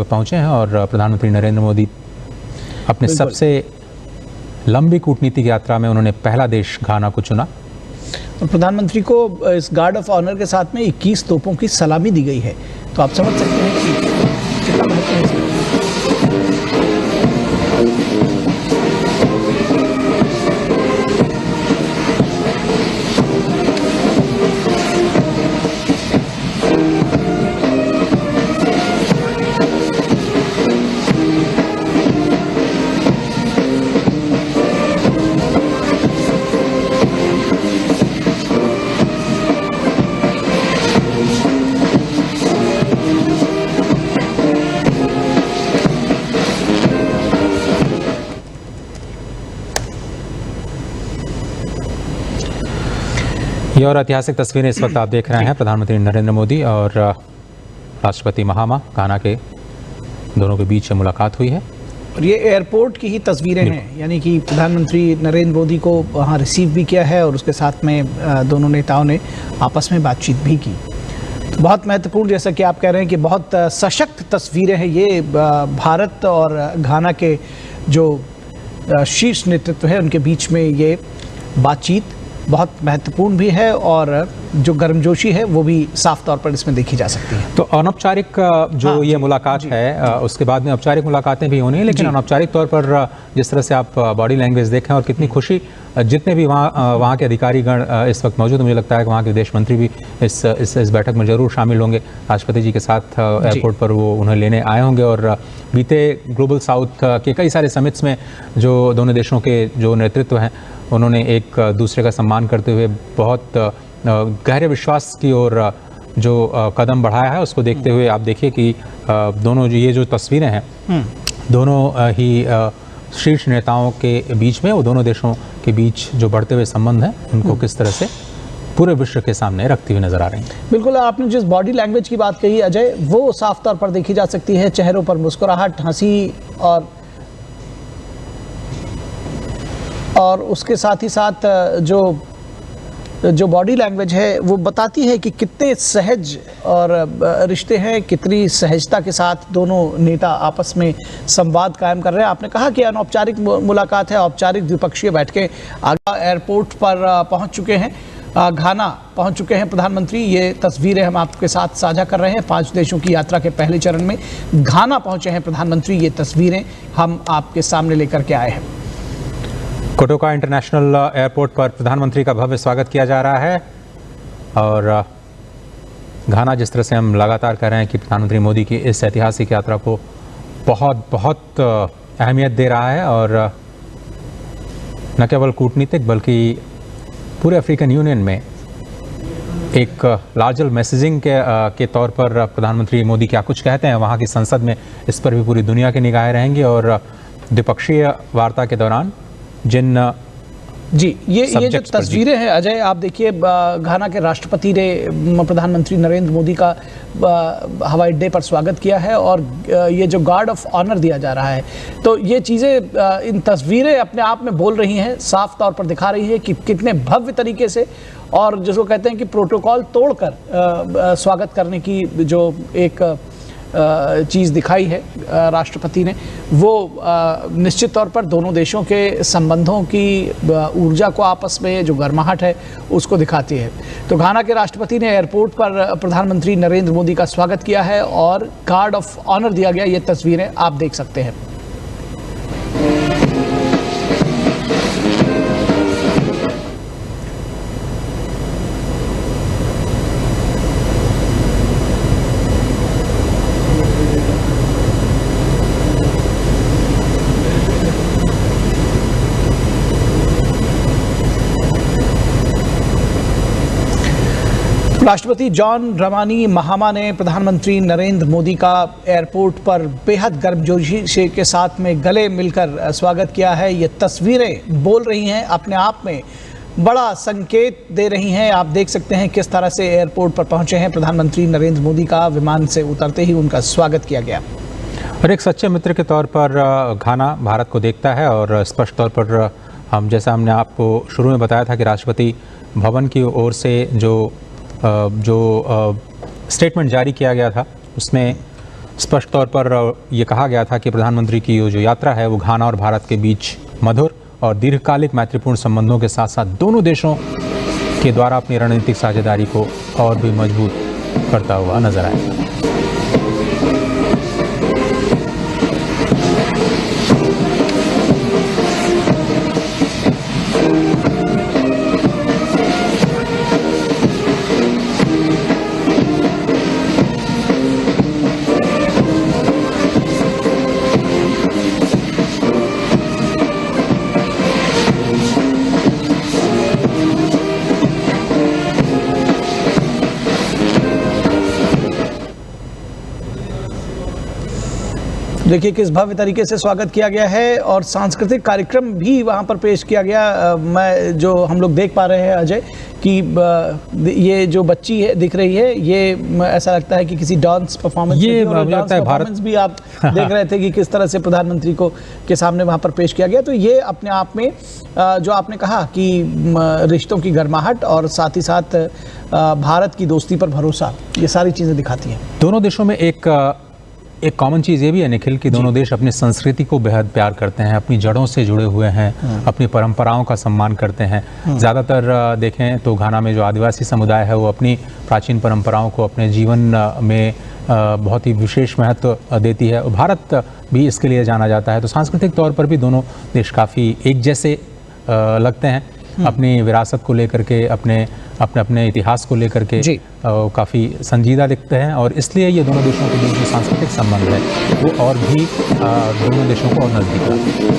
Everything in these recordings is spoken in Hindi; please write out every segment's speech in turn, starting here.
पहुंचे हैं और प्रधानमंत्री नरेंद्र मोदी अपने सबसे लंबी कूटनीतिक यात्रा में उन्होंने पहला देश घाना को चुना। प्रधानमंत्री को इस गार्ड ऑफ ऑनर के साथ में 21 तोपों की सलामी दी गई है, तो आप समझ सकते हैं कि कितना महत्व है। ये और ऐतिहासिक तस्वीरें इस वक्त आप देख रहे हैं। प्रधानमंत्री नरेंद्र मोदी और राष्ट्रपति महामा घाना के दोनों के बीच मुलाकात हुई है और ये एयरपोर्ट की ही तस्वीरें हैं, यानी कि प्रधानमंत्री नरेंद्र मोदी को वहाँ रिसीव भी किया है और उसके साथ में दोनों नेताओं ने आपस में बातचीत भी की। तो बहुत महत्वपूर्ण, जैसा कि आप कह रहे हैं कि बहुत सशक्त तस्वीरें हैं ये। भारत और घाना के जो शीर्ष नेतृत्व है उनके बीच में ये बातचीत बहुत महत्वपूर्ण भी है और जो गर्मजोशी है वो भी साफ तौर पर इसमें देखी जा सकती है। तो अनौपचारिक जो ये मुलाकात है, उसके बाद में औपचारिक मुलाकातें भी होनी है, लेकिन अनौपचारिक तौर पर जिस तरह से आप बॉडी लैंग्वेज देखें और कितनी खुशी, जितने भी वहाँ के अधिकारीगण इस वक्त मौजूद, मुझे लगता है कि वहाँ के विदेश मंत्री भी इस बैठक में जरूर शामिल होंगे। राष्ट्रपति जी के साथ एयरपोर्ट पर वो उन्हें लेने आए होंगे और बीते ग्लोबल साउथ के कई सारे समिट्स में जो दोनों देशों के जो नेतृत्व हैं उन्होंने एक दूसरे का सम्मान करते हुए बहुत गहरे विश्वास की ओर जो कदम बढ़ाया है, उसको देखते हुए आप देखिए कि दोनों ये जो तस्वीरें हैं दोनों ही शीर्ष नेताओं के बीच में, वो दोनों देशों के बीच जो बढ़ते हुए संबंध हैं उनको किस तरह से पूरे विश्व के सामने रखती हुई नजर आ रही हैं। बिल्कुल, आपने जिस बॉडी लैंग्वेज की बात कही अजय, वो साफ तौर पर देखी जा सकती है। चेहरों पर मुस्कुराहट, हंसी और उसके साथ ही साथ जो बॉडी लैंग्वेज है वो बताती है कि कितने सहज और रिश्ते हैं, कितनी सहजता के साथ दोनों नेता आपस में संवाद कायम कर रहे हैं। आपने कहा कि अनौपचारिक मुलाकात है, औपचारिक द्विपक्षीय बैठकें आगरा एयरपोर्ट पर पहुंच चुके हैं, घाना पहुंच चुके हैं प्रधानमंत्री। ये तस्वीरें हम आपके साथ साझा कर रहे हैं। 5 देशों की यात्रा के पहले चरण में घाना पहुंचे हैं प्रधानमंत्री। ये तस्वीरें हम आपके सामने लेकर के आए हैं। कोटोका इंटरनेशनल एयरपोर्ट पर प्रधानमंत्री का भव्य स्वागत किया जा रहा है और घाना, जिस तरह से हम लगातार कह रहे हैं कि प्रधानमंत्री मोदी की इस ऐतिहासिक यात्रा को बहुत अहमियत दे रहा है और न केवल कूटनीतिक बल्कि पूरे अफ्रीकन यूनियन में एक लार्जर मैसेजिंग के तौर पर प्रधानमंत्री मोदी क्या कुछ कहते हैं वहाँ की संसद में, इस पर भी पूरी दुनिया की निगाहें रहेंगी। और द्विपक्षीय वार्ता के दौरान जिन ये जो तस्वीरें हैं अजय, आप देखिए घाना के राष्ट्रपति ने प्रधानमंत्री नरेंद्र मोदी का हवाई अड्डे पर स्वागत किया है और ये जो गार्ड ऑफ ऑनर दिया जा रहा है, तो ये चीज़ें, इन तस्वीरें अपने आप में बोल रही हैं, साफ तौर पर दिखा रही है कि कितने भव्य तरीके से और जिसको कहते हैं कि प्रोटोकॉल तोड़कर स्वागत करने की जो एक चीज़ दिखाई है राष्ट्रपति ने, वो निश्चित तौर पर दोनों देशों के संबंधों की ऊर्जा को, आपस में जो गर्माहट है उसको दिखाती है। तो घाना के राष्ट्रपति ने एयरपोर्ट पर प्रधानमंत्री नरेंद्र मोदी का स्वागत किया है और गार्ड ऑफ ऑनर दिया गया। ये तस्वीरें आप देख सकते हैं। राष्ट्रपति जॉन ड्रामनी महामा ने प्रधानमंत्री नरेंद्र मोदी का एयरपोर्ट पर बेहद गर्मजोशी के साथ में गले मिलकर स्वागत किया है। ये तस्वीरें बोल रही हैं, अपने आप में बड़ा संकेत दे रही हैं। आप देख सकते हैं किस तरह से एयरपोर्ट पर पहुंचे हैं प्रधानमंत्री नरेंद्र मोदी का। विमान से उतरते ही उनका स्वागत किया गया और एक सच्चे मित्र के तौर पर घाना भारत को देखता है और स्पष्ट तौर पर जैसा हमने आपको शुरू में बताया था कि राष्ट्रपति भवन की ओर से जो स्टेटमेंट जारी किया गया था उसमें स्पष्ट तौर पर ये कहा गया था कि प्रधानमंत्री की जो यात्रा है वो घाना और भारत के बीच मधुर और दीर्घकालिक मैत्रीपूर्ण संबंधों के साथ साथ दोनों देशों के द्वारा अपनी रणनीतिक साझेदारी को और भी मजबूत करता हुआ नजर आएगा। देखिए किस भव्य तरीके से स्वागत किया गया है और सांस्कृतिक कार्यक्रम भी वहाँ पर पेश किया गया। मैं जो हम लोग देख पा रहे हैं अजय कि ये जो बच्ची है दिख रही है, ये ऐसा लगता है कि किसी डांस परफॉर्मेंस भी आप देख रहे थे कि किस तरह से प्रधानमंत्री को के सामने वहाँ पर पेश किया गया। तो ये अपने आप में जो आपने कहा कि रिश्तों की गर्माहट और साथ ही साथ भारत की दोस्ती पर भरोसा, ये सारी चीज़ें दिखाती हैं। दोनों देशों में एक कॉमन चीज़ ये भी है निखिल कि दोनों देश अपनी संस्कृति को बेहद प्यार करते हैं, अपनी जड़ों से जुड़े हुए हैं, अपनी परंपराओं का सम्मान करते हैं। ज़्यादातर देखें तो घाना में जो आदिवासी समुदाय है वो अपनी प्राचीन परंपराओं को अपने जीवन में बहुत ही विशेष महत्व देती है। भारत भी इसके लिए जाना जाता है। तो सांस्कृतिक तौर पर भी दोनों देश काफ़ी एक जैसे लगते हैं, अपनी विरासत को लेकर के, अपने इतिहास को लेकर के काफ़ी संजीदा दिखते हैं और इसलिए ये दोनों देशों के बीच जो सांस्कृतिक संबंध है वो और भी दोनों देशों को और नज़दीक लाते हैं।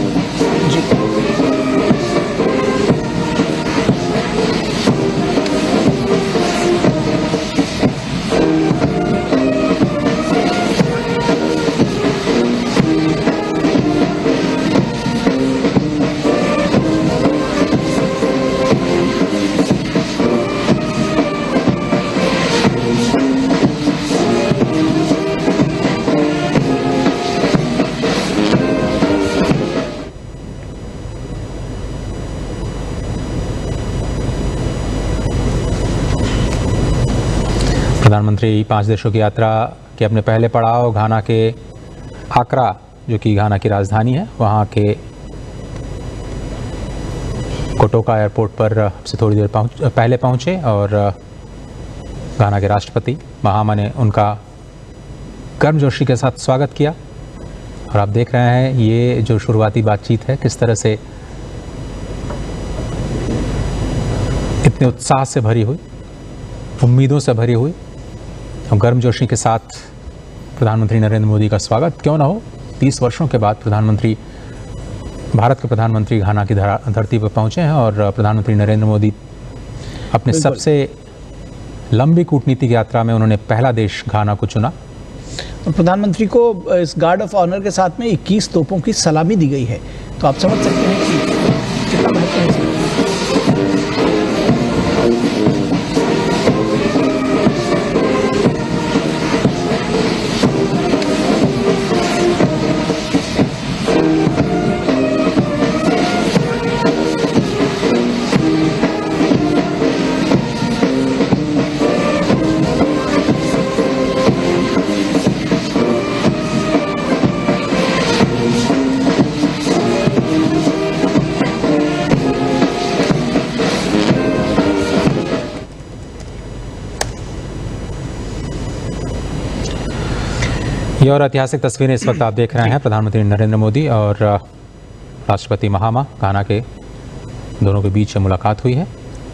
प्रधानमंत्री 5 देशों की यात्रा के अपने पहले पड़ाव घाना के आक्रा, जो कि घाना की राजधानी है, वहाँ के कोटोका एयरपोर्ट पर से थोड़ी देर पहले पहुँचे और घाना के राष्ट्रपति महामा ने उनका गर्मजोशी के साथ स्वागत किया। और आप देख रहे हैं ये जो शुरुआती बातचीत है किस तरह से इतने उत्साह से भरी हुई, उम्मीदों से भरी हुई, गर्मजोशी के साथ प्रधानमंत्री नरेंद्र मोदी का स्वागत क्यों ना हो। 30 वर्षों के बाद भारत के प्रधानमंत्री घाना की धरती पर पहुंचे हैं और प्रधानमंत्री नरेंद्र मोदी अपने सबसे लंबी कूटनीतिक यात्रा में उन्होंने पहला देश घाना को चुना। और प्रधानमंत्री को इस गार्ड ऑफ ऑनर के साथ में 21 तोपों की सलामी दी गई है। तो आप समझ सकते हैं कि कितना महत्व है। ये और ऐतिहासिक तस्वीरें इस वक्त आप देख रहे हैं। प्रधानमंत्री नरेंद्र मोदी और राष्ट्रपति महामा घाना के दोनों के बीच मुलाकात हुई है।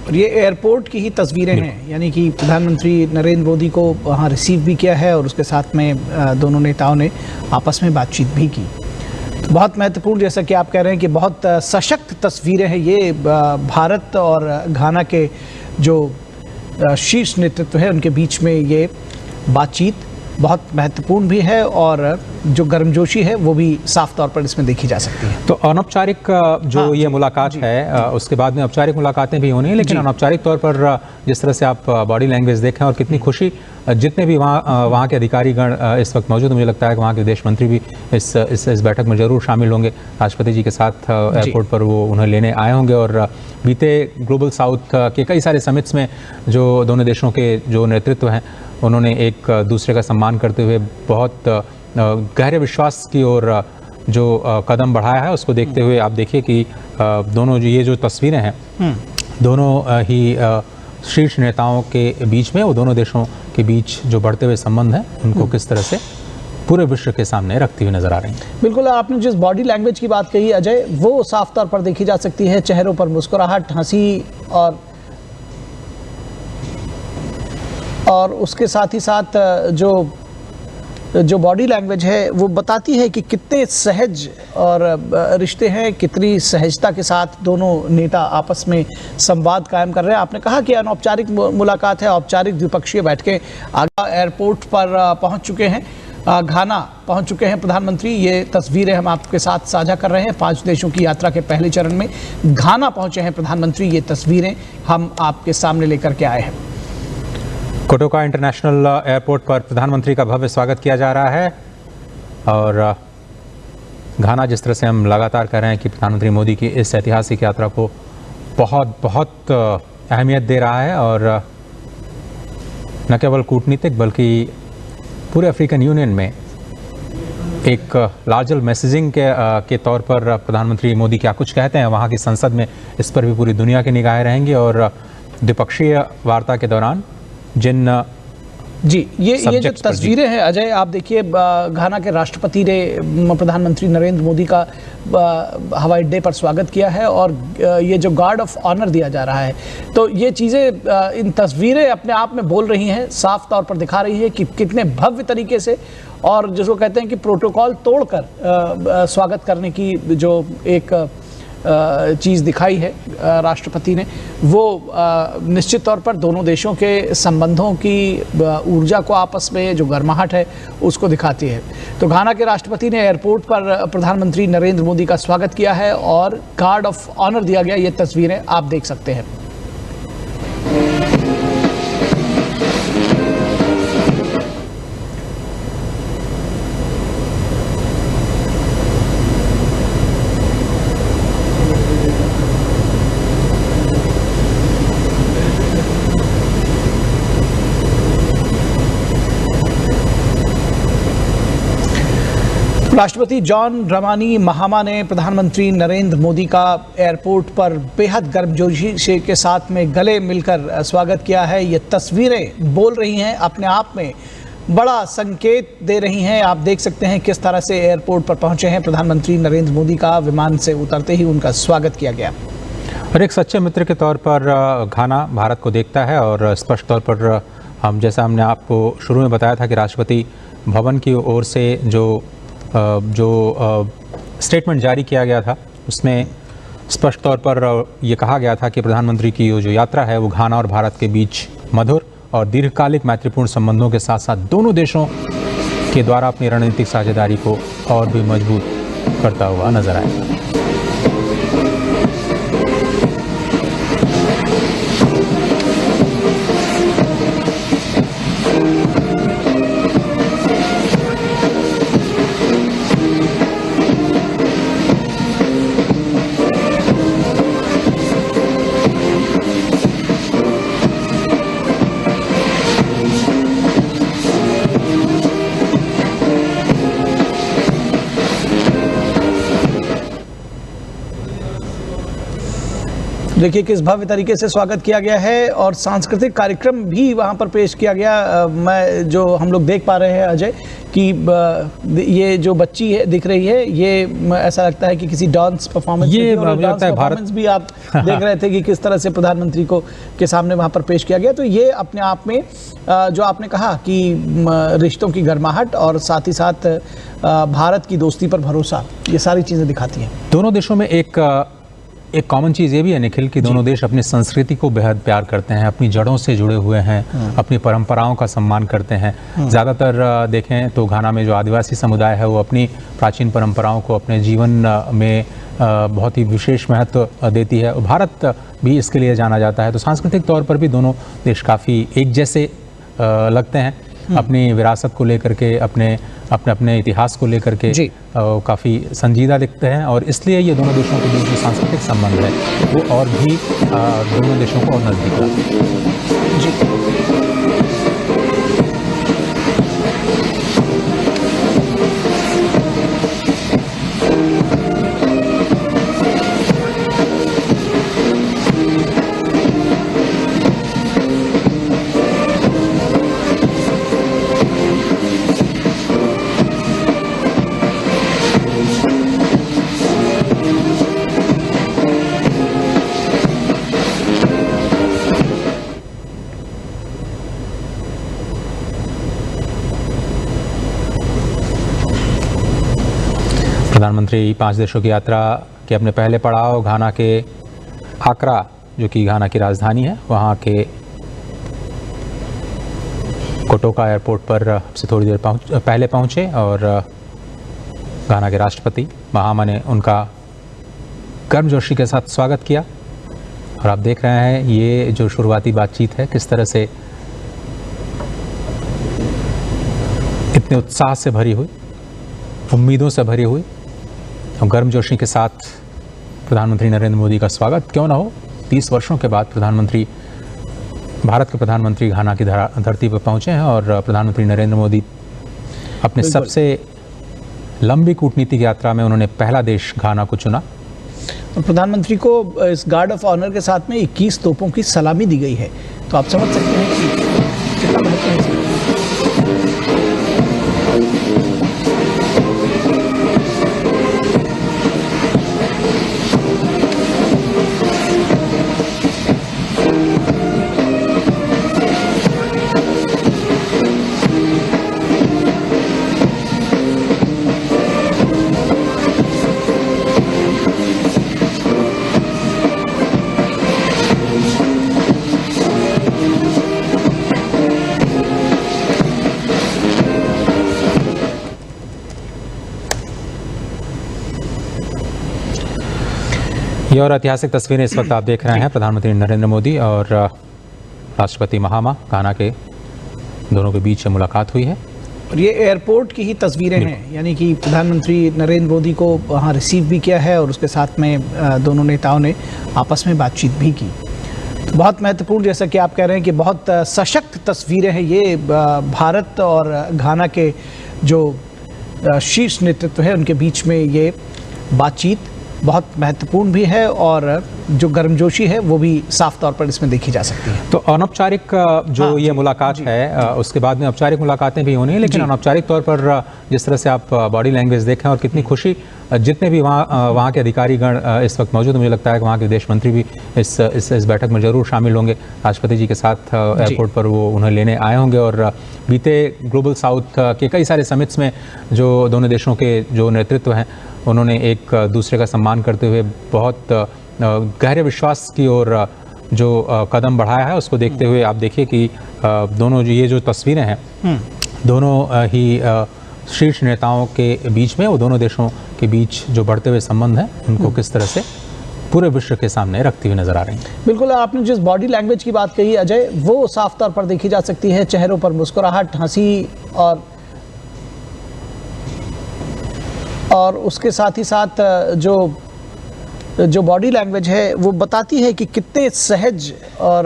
और ये एयरपोर्ट की ही तस्वीरें हैं, यानी कि प्रधानमंत्री नरेंद्र मोदी को वहाँ रिसीव भी किया है और उसके साथ में दोनों नेताओं ने आपस में बातचीत भी की। तो बहुत महत्वपूर्ण, जैसा कि आप कह रहे हैं कि बहुत सशक्त तस्वीरें हैं ये। भारत और घाना के जो शीर्ष नेतृत्व है उनके बीच में ये बातचीत बहुत महत्वपूर्ण भी है और जो गर्मजोशी है वो भी साफ तौर पर इसमें देखी जा सकती है। तो अनौपचारिक जो ये मुलाकात है उसके बाद में औपचारिक मुलाकातें भी होनी है, लेकिन अनौपचारिक तौर पर जिस तरह से आप बॉडी लैंग्वेज देखें और कितनी खुशी, जितने भी वहाँ के अधिकारीगण इस वक्त मौजूद, मुझे लगता है कि वहाँ के विदेश मंत्री भी इस बैठक में ज़रूर शामिल होंगे। राष्ट्रपति जी के साथ एयरपोर्ट पर वो उन्हें लेने आए होंगे और बीते ग्लोबल साउथ के कई सारे समिट्स में जो दोनों देशों के जो नेतृत्व हैं उन्होंने एक दूसरे का सम्मान करते हुए बहुत गहरे विश्वास की ओर जो कदम बढ़ाया है, उसको देखते हुए आप देखिए कि दोनों ये जो तस्वीरें हैं दोनों ही शीर्ष नेताओं के बीच में, वो दोनों देशों के बीच जो बढ़ते हुए संबंध हैं उनको किस तरह से पूरे विश्व के सामने रखती हुई नजर आ रही हैं। बिल्कुल, आपने जिस बॉडी लैंग्वेज की बात कही अजय, वो साफ तौर पर देखी जा सकती है। चेहरों पर मुस्कुराहट, हंसी और उसके साथ ही साथ जो बॉडी लैंग्वेज है वो बताती है कि कितने सहज और रिश्ते हैं, कितनी सहजता के साथ दोनों नेता आपस में संवाद कायम कर रहे हैं। आपने कहा कि अनौपचारिक मुलाकात है, औपचारिक द्विपक्षीय बैठकें आगरा एयरपोर्ट पर पहुंच चुके हैं, घाना पहुंच चुके हैं प्रधानमंत्री। ये तस्वीरें हम आपके साथ साझा कर रहे हैं। 5 देशों की यात्रा के पहले चरण में घाना पहुंचे हैं प्रधानमंत्री। ये तस्वीरें हम आपके सामने लेकर के आए हैं। कोटोका इंटरनेशनल एयरपोर्ट पर प्रधानमंत्री का भव्य स्वागत किया जा रहा है और घाना, जिस तरह से हम लगातार कह रहे हैं कि प्रधानमंत्री मोदी की इस ऐतिहासिक यात्रा को बहुत अहमियत दे रहा है और न केवल कूटनीतिक बल्कि पूरे अफ्रीकन यूनियन में एक लार्जर मैसेजिंग के तौर पर प्रधानमंत्री मोदी क्या कुछ कहते हैं वहाँ की संसद में, इस पर भी पूरी दुनिया की निगाहें रहेंगी। और द्विपक्षीय वार्ता के दौरान जिन ये जो तस्वीरें हैं अजय, आप देखिए घाना के राष्ट्रपति ने प्रधानमंत्री नरेंद्र मोदी का हवाई अड्डे पर स्वागत किया है और ये जो गार्ड ऑफ ऑनर दिया जा रहा है, तो ये चीज़ें, इन तस्वीरें अपने आप में बोल रही हैं, साफ तौर पर दिखा रही है कि कितने भव्य तरीके से और जिसको कहते हैं कि प्रोटोकॉल तोड़कर स्वागत करने की जो एक चीज़ दिखाई है राष्ट्रपति ने, वो निश्चित तौर पर दोनों देशों के संबंधों की ऊर्जा को, आपस में जो गर्माहट है उसको दिखाती है। तो घाना के राष्ट्रपति ने एयरपोर्ट पर प्रधानमंत्री नरेंद्र मोदी का स्वागत किया है और गार्ड ऑफ ऑनर दिया गया। ये तस्वीरें आप देख सकते हैं। राष्ट्रपति जॉन ड्रामनी महामा ने प्रधानमंत्री नरेंद्र मोदी का एयरपोर्ट पर बेहद गर्मजोशी के साथ में गले मिलकर स्वागत किया है। ये तस्वीरें बोल रही हैं, अपने आप में बड़ा संकेत दे रही हैं। आप देख सकते हैं किस तरह से एयरपोर्ट पर पहुंचे हैं प्रधानमंत्री नरेंद्र मोदी का, विमान से उतरते ही उनका स्वागत किया गया। और एक सच्चे मित्र के तौर पर घाना भारत को देखता है और स्पष्ट तौर पर जैसा हमने आपको शुरू में बताया था कि राष्ट्रपति भवन की ओर से जो स्टेटमेंट जारी किया गया था उसमें स्पष्ट तौर पर ये कहा गया था कि प्रधानमंत्री की जो यात्रा है वो घाना और भारत के बीच मधुर और दीर्घकालिक मैत्रीपूर्ण संबंधों के साथ साथ दोनों देशों के द्वारा अपनी रणनीतिक साझेदारी को और भी मजबूत करता हुआ नजर आएगा। देखिए किस भव्य तरीके से स्वागत किया गया है और सांस्कृतिक कार्यक्रम भी वहाँ पर पेश किया गया। मैं जो हम लोग देख पा रहे हैं अजय कि ये जो बच्ची है दिख रही है, ये ऐसा लगता है कि किसी डांस परफॉर्मेंस भी आप देख रहे थे कि किस तरह से प्रधानमंत्री को के सामने वहाँ पर पेश किया गया। तो ये अपने आप में जो आपने कहा कि रिश्तों की गर्माहट और साथ ही साथ भारत की दोस्ती पर भरोसा, ये सारी चीज़ें दिखाती हैं। दोनों देशों में एक कॉमन चीज़ ये भी है निखिल कि दोनों देश अपनी संस्कृति को बेहद प्यार करते हैं, अपनी जड़ों से जुड़े हुए हैं, अपनी परंपराओं का सम्मान करते हैं। ज़्यादातर देखें तो घाना में जो आदिवासी समुदाय है वो अपनी प्राचीन परंपराओं को अपने जीवन में बहुत ही विशेष महत्व देती है। भारत भी इसके लिए जाना जाता है। तो सांस्कृतिक तौर पर भी दोनों देश काफ़ी एक जैसे लगते हैं, अपनी विरासत को लेकर के, अपने इतिहास को लेकर के काफ़ी संजीदा दिखते हैं और इसलिए ये दोनों देशों के बीच जो सांस्कृतिक संबंध है वो और भी दोनों देशों को और नज़दीक लाते हैं। प्रधानमंत्री 5 देशों की यात्रा के अपने पहले पड़ाव घाना के आक्रा, जो कि घाना की राजधानी है, वहाँ के कोटोका एयरपोर्ट पर से थोड़ी देर पहले पहुँचे और घाना के राष्ट्रपति महामा ने उनका गर्मजोशी के साथ स्वागत किया। और आप देख रहे हैं ये जो शुरुआती बातचीत है किस तरह से इतने उत्साह से भरी हुई, उम्मीदों से भरी हुई और गर्मजोशी के साथ प्रधानमंत्री नरेंद्र मोदी का स्वागत क्यों ना हो। 30 वर्षों के बाद भारत के प्रधानमंत्री घाना की धरती पर पहुंचे हैं और प्रधानमंत्री नरेंद्र मोदी अपने सबसे लंबी कूटनीतिक यात्रा में उन्होंने पहला देश घाना को चुना। प्रधानमंत्री को इस गार्ड ऑफ ऑनर के साथ में 21 तोपों की सलामी दी गई है, तो आप समझ सकते हैं कि कितना महत्व है। ये और ऐतिहासिक तस्वीरें इस वक्त आप देख रहे हैं। प्रधानमंत्री नरेंद्र मोदी और राष्ट्रपति महामा घाना के दोनों के बीच मुलाकात हुई है और ये एयरपोर्ट की ही तस्वीरें हैं, यानी कि प्रधानमंत्री नरेंद्र मोदी को वहाँ रिसीव भी किया है और उसके साथ में दोनों नेताओं ने आपस में बातचीत भी की। तो बहुत महत्वपूर्ण, जैसा कि आप कह रहे हैं कि बहुत सशक्त तस्वीरें हैं ये। भारत और घाना के जो शीर्ष नेतृत्व है उनके बीच में ये बातचीत बहुत महत्वपूर्ण भी है और जो गर्मजोशी है वो भी साफ तौर पर इसमें देखी जा सकती है। तो अनौपचारिक जो ये मुलाकात है, उसके बाद में औपचारिक मुलाकातें भी होनी है, लेकिन अनौपचारिक तौर पर जिस तरह से आप बॉडी लैंग्वेज देखें और कितनी खुशी, जितने भी वहाँ के अधिकारीगण इस वक्त मौजूद, मुझे लगता है कि वहाँ के विदेश मंत्री भी इस बैठक में जरूर शामिल होंगे। राष्ट्रपति जी के साथ एयरपोर्ट पर वो उन्हें लेने आए होंगे और बीते ग्लोबल साउथ के कई सारे समिट्स में जो दोनों देशों के जो नेतृत्व हैं उन्होंने एक दूसरे का सम्मान करते हुए बहुत गहरे विश्वास की ओर जो कदम बढ़ाया है, उसको देखते हुए आप देखिए कि दोनों ये जो तस्वीरें हैं दोनों ही शीर्ष नेताओं के बीच में, वो दोनों देशों के बीच जो बढ़ते हुए संबंध हैं उनको किस तरह से पूरे विश्व के सामने रखती हुई नजर आ रही है। बिल्कुल, आपने जिस बॉडी लैंग्वेज की बात कही अजय, वो साफ तौर पर देखी जा सकती है। चेहरों पर मुस्कुराहट, हंसी और उसके साथ ही साथ जो बॉडी लैंग्वेज है वो बताती है कि कितने सहज और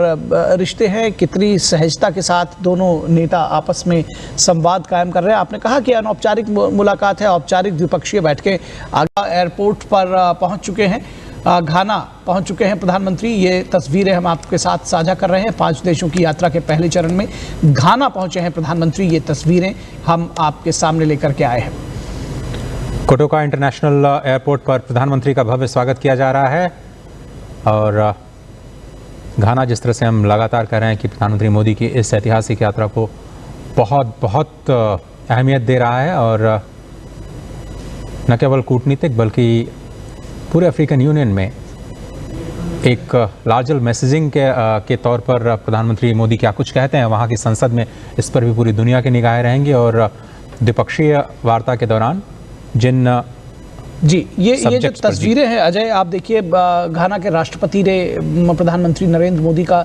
रिश्ते हैं, कितनी सहजता के साथ दोनों नेता आपस में संवाद कायम कर रहे हैं। आपने कहा कि अनौपचारिक मुलाकात है, औपचारिक द्विपक्षीय बैठकें आगरा एयरपोर्ट पर पहुंच चुके हैं, घाना पहुंच चुके हैं प्रधानमंत्री। ये तस्वीरें हम आपके साथ साझा कर रहे हैं। 5 देशों की यात्रा के पहले चरण में घाना पहुंचे हैं प्रधानमंत्री। ये तस्वीरें हम आपके सामने लेकर के आए हैं। कोटोका इंटरनेशनल एयरपोर्ट पर प्रधानमंत्री का भव्य स्वागत किया जा रहा है और घाना, जिस तरह से हम लगातार कह रहे हैं कि प्रधानमंत्री मोदी की इस ऐतिहासिक यात्रा को बहुत अहमियत दे रहा है और न केवल कूटनीतिक बल्कि पूरे अफ्रीकन यूनियन में एक लार्जर मैसेजिंग के तौर पर प्रधानमंत्री मोदी क्या कुछ कहते हैं वहाँ की संसद में, इस पर भी पूरी दुनिया की निगाहें रहेंगी। और द्विपक्षीय वार्ता के दौरान जिन ये जो तस्वीरें हैं अजय, आप देखिए घाना के राष्ट्रपति ने प्रधानमंत्री नरेंद्र मोदी का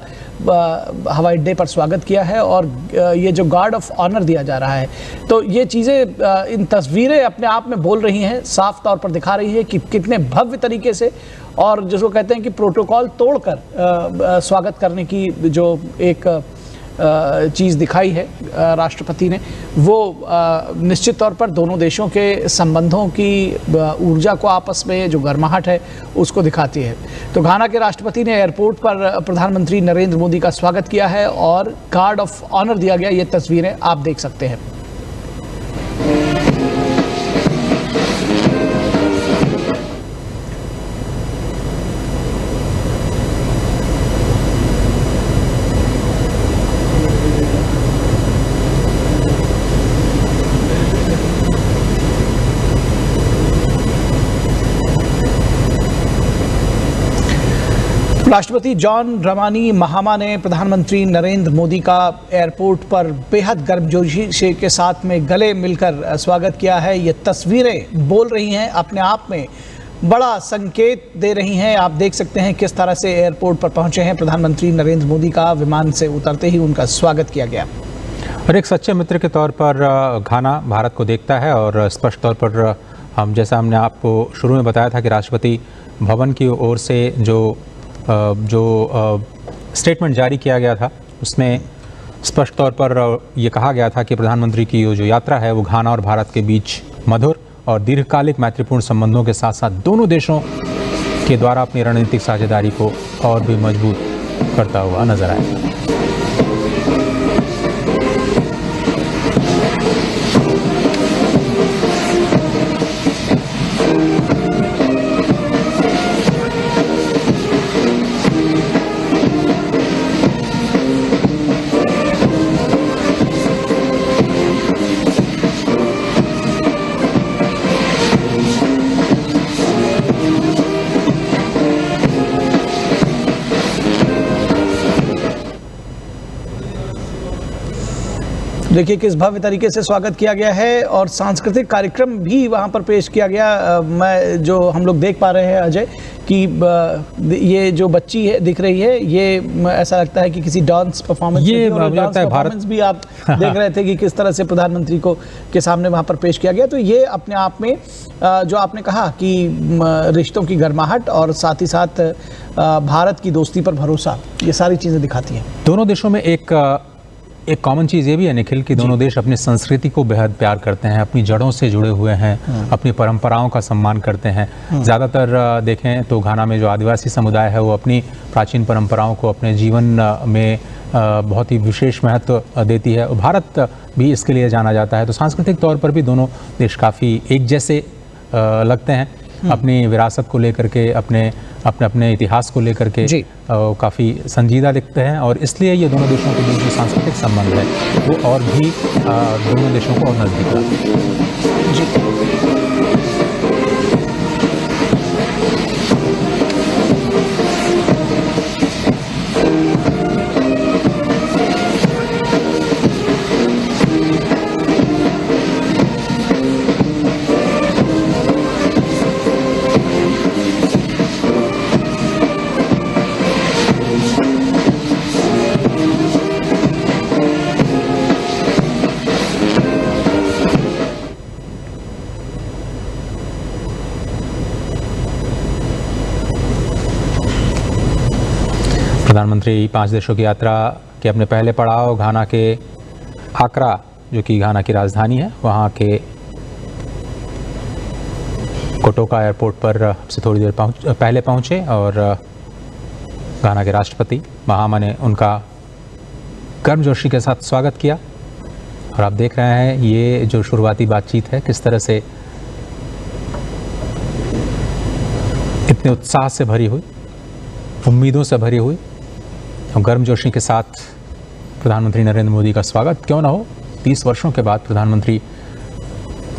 हवाई अड्डे पर स्वागत किया है और ये जो गार्ड ऑफ ऑनर दिया जा रहा है, तो ये चीज़ें, इन तस्वीरें अपने आप में बोल रही हैं, साफ तौर पर दिखा रही है कि कितने भव्य तरीके से और जिसको कहते हैं कि प्रोटोकॉल तोड़कर स्वागत करने की जो एक चीज़ दिखाई है राष्ट्रपति ने, वो निश्चित तौर पर दोनों देशों के संबंधों की ऊर्जा को, आपस में जो गर्माहट है उसको दिखाती है। तो घाना के राष्ट्रपति ने एयरपोर्ट पर प्रधानमंत्री नरेंद्र मोदी का स्वागत किया है और गार्ड ऑफ ऑनर दिया गया। ये तस्वीरें आप देख सकते हैं। राष्ट्रपति जॉन ड्रामानी महामा ने प्रधानमंत्री नरेंद्र मोदी का एयरपोर्ट पर बेहद गर्मजोशी के साथ में गले मिलकर स्वागत किया है। ये तस्वीरें बोल रही हैं, अपने आप में बड़ा संकेत दे रही हैं। आप देख सकते हैं किस तरह से एयरपोर्ट पर पहुंचे हैं प्रधानमंत्री नरेंद्र मोदी का विमान से उतरते ही उनका स्वागत किया गया। और एक सच्चे मित्र के तौर पर घाना भारत को देखता है और स्पष्ट तौर पर जैसा हमने आपको शुरू में बताया था कि राष्ट्रपति भवन की ओर से जो स्टेटमेंट जारी किया गया था उसमें स्पष्ट तौर पर ये कहा गया था कि प्रधानमंत्री की जो यात्रा है वो घाना और भारत के बीच मधुर और दीर्घकालिक मैत्रीपूर्ण संबंधों के साथ साथ दोनों देशों के द्वारा अपनी रणनीतिक साझेदारी को और भी मजबूत करता हुआ नजर आएगा। देखिए किस भव्य तरीके से स्वागत किया गया है और सांस्कृतिक कार्यक्रम भी वहां पर पेश किया गया। मैं जो हम लोग देख पा रहे हैं अजय कि ये जो बच्ची है दिख रही है, ये ऐसा लगता है कि किसी डांस परफॉर्मेंस भी आप देख रहे थे कि किस तरह से प्रधानमंत्री को के सामने वहां पर पेश किया गया। तो ये अपने आप में जो आपने कहा कि रिश्तों की गर्माहट और साथ ही साथ भारत की दोस्ती पर भरोसा, ये सारी चीजें दिखाती हैं। दोनों देशों में एक कॉमन चीज़ ये भी है निखिल कि दोनों देश अपनी संस्कृति को बेहद प्यार करते हैं, अपनी जड़ों से जुड़े हुए हैं, अपनी परंपराओं का सम्मान करते हैं। ज़्यादातर देखें तो घाना में जो आदिवासी समुदाय है वो अपनी प्राचीन परंपराओं को अपने जीवन में बहुत ही विशेष महत्व देती है। भारत भी इसके लिए जाना जाता है। तो सांस्कृतिक तौर पर भी दोनों देश काफ़ी एक जैसे लगते हैं, अपनी विरासत को लेकर के, अपने इतिहास को लेकर के काफ़ी संजीदा दिखते हैं और इसलिए ये दोनों देशों के बीच जो सांस्कृतिक संबंध है वो और भी दोनों देशों को और नजदीक लाते हैं। प्रधानमंत्री 5 देशों की यात्रा के अपने पहले पड़ाव घाना के आक्रा, जो कि घाना की राजधानी है, वहाँ के कोटोका एयरपोर्ट पर से थोड़ी देर पहले पहुँचे और घाना के राष्ट्रपति महामा ने उनका गर्मजोशी के साथ स्वागत किया। और आप देख रहे हैं ये जो शुरुआती बातचीत है किस तरह से इतने उत्साह से भरी हुई, उम्मीदों से भरी हुई और गर्मजोशी के साथ प्रधानमंत्री नरेंद्र मोदी का स्वागत क्यों ना हो। 30 वर्षों के बाद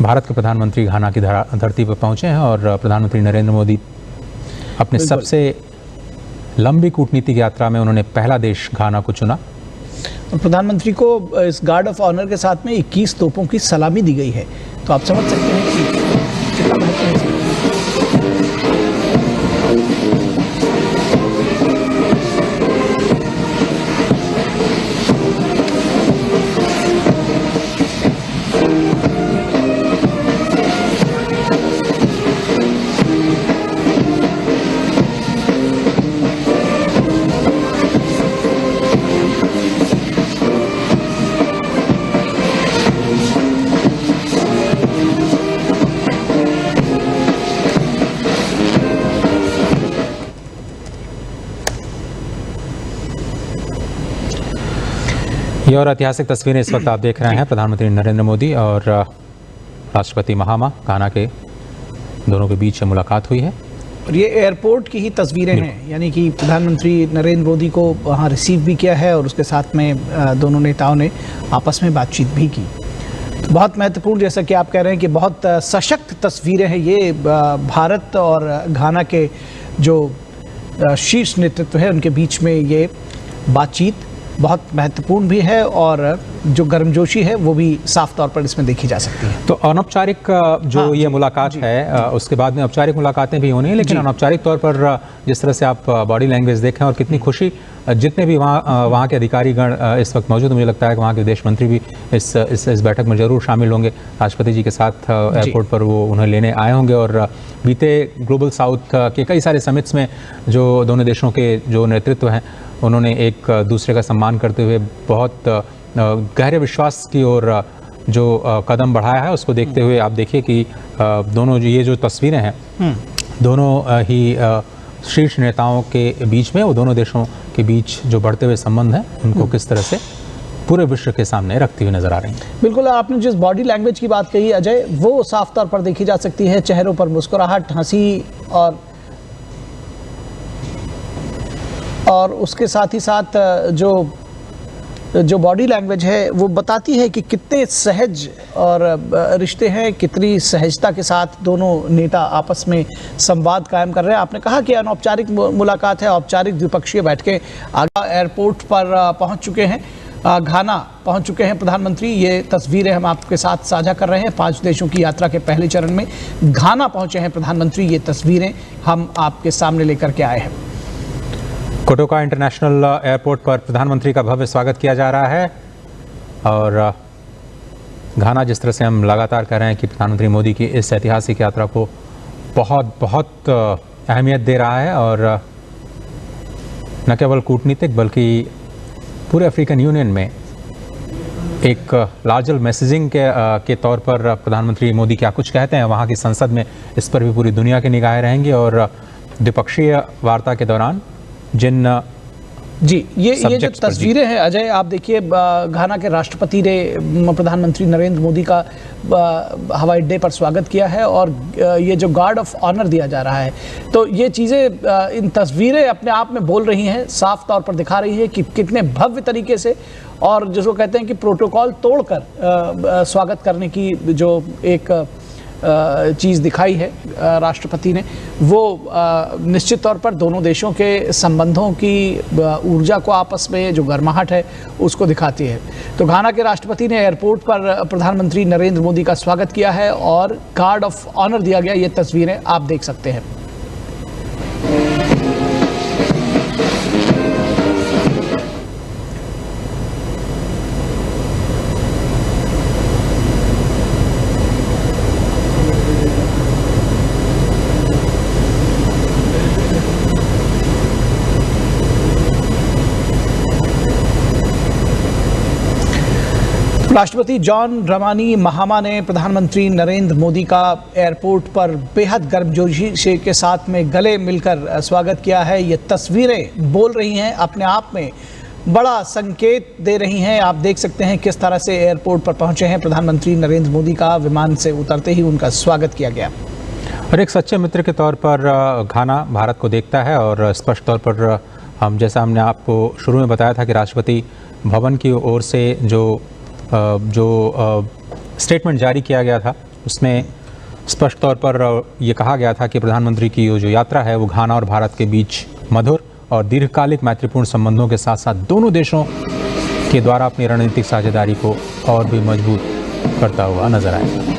भारत के प्रधानमंत्री घाना की धरती पर पहुंचे हैं और प्रधानमंत्री नरेंद्र मोदी अपने सबसे लंबी कूटनीतिक यात्रा में उन्होंने पहला देश घाना को चुना। प्रधानमंत्री को इस गार्ड ऑफ ऑनर के साथ में 21 तोपों की सलामी दी गई है। तो आप समझ सकते हैं कि कितना महत्वपूर्ण है। ये और ऐतिहासिक तस्वीरें इस वक्त आप देख रहे हैं। प्रधानमंत्री नरेंद्र मोदी और राष्ट्रपति महामा घाना के दोनों के बीच मुलाकात हुई है और ये एयरपोर्ट की ही तस्वीरें हैं, यानी कि प्रधानमंत्री नरेंद्र मोदी को वहाँ रिसीव भी किया है और उसके साथ में दोनों नेताओं ने आपस में बातचीत भी की। तो बहुत महत्वपूर्ण, जैसा कि आप कह रहे हैं कि बहुत सशक्त तस्वीरें हैं ये भारत और घाना के जो शीर्ष नेतृत्व है उनके बीच में ये बातचीत बहुत महत्वपूर्ण भी है और जो गर्मजोशी है वो भी साफ तौर पर इसमें देखी जा सकती है। तो अनौपचारिक जो ये मुलाकात है उसके बाद में औपचारिक मुलाकातें भी होनी है, लेकिन अनौपचारिक तौर पर जिस तरह से आप बॉडी लैंग्वेज देखें और कितनी खुशी जितने भी वहाँ के अधिकारीगण इस वक्त मौजूद, मुझे लगता है कि वहाँ के विदेश मंत्री भी इस बैठक में जरूर शामिल होंगे। राष्ट्रपति जी के साथ एयरपोर्ट पर वो उन्हें लेने आए होंगे और बीते ग्लोबल साउथ के कई सारे समिट्स में जो दोनों देशों के जो नेतृत्व हैं उन्होंने एक दूसरे का सम्मान करते हुए बहुत गहरे विश्वास की ओर जो कदम बढ़ाया है, उसको देखते हुए आप देखिए कि दोनों ये जो तस्वीरें हैं दोनों ही शीर्ष नेताओं के बीच में, वो दोनों देशों के बीच जो बढ़ते हुए संबंध हैं उनको किस तरह से पूरे विश्व के सामने रखती हुई नजर आ रही है। बिल्कुल, आपने जिस बॉडी लैंग्वेज की बात कही अजय, वो साफ तौर पर देखी जा सकती है। चेहरों पर मुस्कुराहट, हंसी और उसके साथ ही साथ जो बॉडी लैंग्वेज है वो बताती है कि कितने सहज और रिश्ते हैं, कितनी सहजता के साथ दोनों नेता आपस में संवाद कायम कर रहे हैं। आपने कहा कि अनौपचारिक मुलाकात है, औपचारिक द्विपक्षीय बैठकें आगरा एयरपोर्ट पर पहुंच चुके हैं, घाना पहुंच चुके हैं प्रधानमंत्री। ये तस्वीरें हम आपके साथ साझा कर रहे हैं। 5 देशों की यात्रा के पहले चरण में घाना पहुंचे हैं प्रधानमंत्री। ये तस्वीरें हम आपके सामने लेकर के आए हैं। कोटोका इंटरनेशनल एयरपोर्ट पर प्रधानमंत्री का भव्य स्वागत किया जा रहा है और घाना, जिस तरह से हम लगातार कह रहे हैं कि प्रधानमंत्री मोदी की इस ऐतिहासिक यात्रा को बहुत अहमियत दे रहा है और न केवल कूटनीतिक बल्कि पूरे अफ्रीकन यूनियन में एक लार्जर मैसेजिंग के तौर पर प्रधानमंत्री मोदी क्या कुछ कहते हैं वहाँ की संसद में, इस पर भी पूरी दुनिया की निगाहें रहेंगी। और द्विपक्षीय वार्ता के दौरान जिन ये जो तस्वीरें हैं अजय, आप देखिए घाना के राष्ट्रपति ने प्रधानमंत्री नरेंद्र मोदी का हवाई अड्डे पर स्वागत किया है और ये जो गार्ड ऑफ ऑनर दिया जा रहा है, तो ये चीज़ें, इन तस्वीरें अपने आप में बोल रही हैं, साफ तौर पर दिखा रही है कि कितने भव्य तरीके से और जिसको कहते हैं कि प्रोटोकॉल तोड़कर स्वागत करने की जो एक चीज़ दिखाई है राष्ट्रपति ने, वो निश्चित तौर पर दोनों देशों के संबंधों की ऊर्जा को, आपस में जो गर्माहट है उसको दिखाती है। तो घाना के राष्ट्रपति ने एयरपोर्ट पर प्रधानमंत्री नरेंद्र मोदी का स्वागत किया है और गार्ड ऑफ ऑनर दिया गया। ये तस्वीरें आप देख सकते हैं। राष्ट्रपति जॉन ड्रामानी महामा ने प्रधानमंत्री नरेंद्र मोदी का एयरपोर्ट पर बेहद गर्मजोशी के साथ में गले मिलकर स्वागत किया है। ये तस्वीरें बोल रही हैं, अपने आप में बड़ा संकेत दे रही हैं। आप देख सकते हैं किस तरह से एयरपोर्ट पर पहुंचे हैं प्रधानमंत्री नरेंद्र मोदी का, विमान से उतरते ही उनका स्वागत किया गया। और एक सच्चे मित्र के तौर पर घाना भारत को देखता है और स्पष्ट तौर पर जैसा हमने आपको शुरू में बताया था कि राष्ट्रपति भवन की ओर से जो स्टेटमेंट जारी किया गया था उसमें स्पष्ट तौर पर ये कहा गया था कि प्रधानमंत्री की जो यात्रा है वो घाना और भारत के बीच मधुर और दीर्घकालिक मैत्रीपूर्ण संबंधों के साथ साथ दोनों देशों के द्वारा अपनी रणनीतिक साझेदारी को और भी मजबूत करता हुआ नजर आएगा।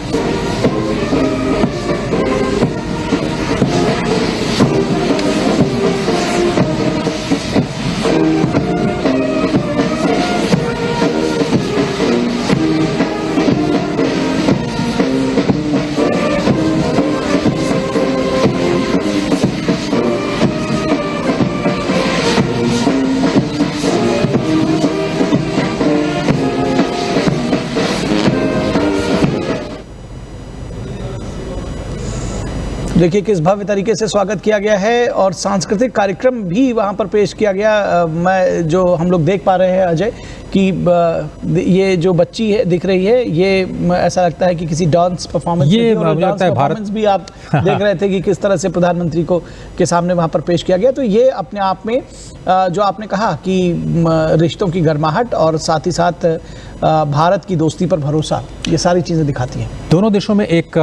देखिए किस भव्य तरीके से स्वागत किया गया है और सांस्कृतिक कार्यक्रम भी वहां पर पेश किया गया। मैं जो हम लोग देख पा रहे हैं अजय कि ये जो बच्ची है दिख रही है, ये ऐसा लगता है कि किसी डांस परफॉर्मेंस, ये लगता है भारत भी आप देख रहे थे कि किस तरह से प्रधानमंत्री को के सामने वहां पर पेश किया गया। तो ये अपने आप में जो आपने कहा कि रिश्तों की गर्माहट और साथ ही साथ भारत की दोस्ती पर भरोसा, ये सारी चीज़ें दिखाती हैं। दोनों देशों में एक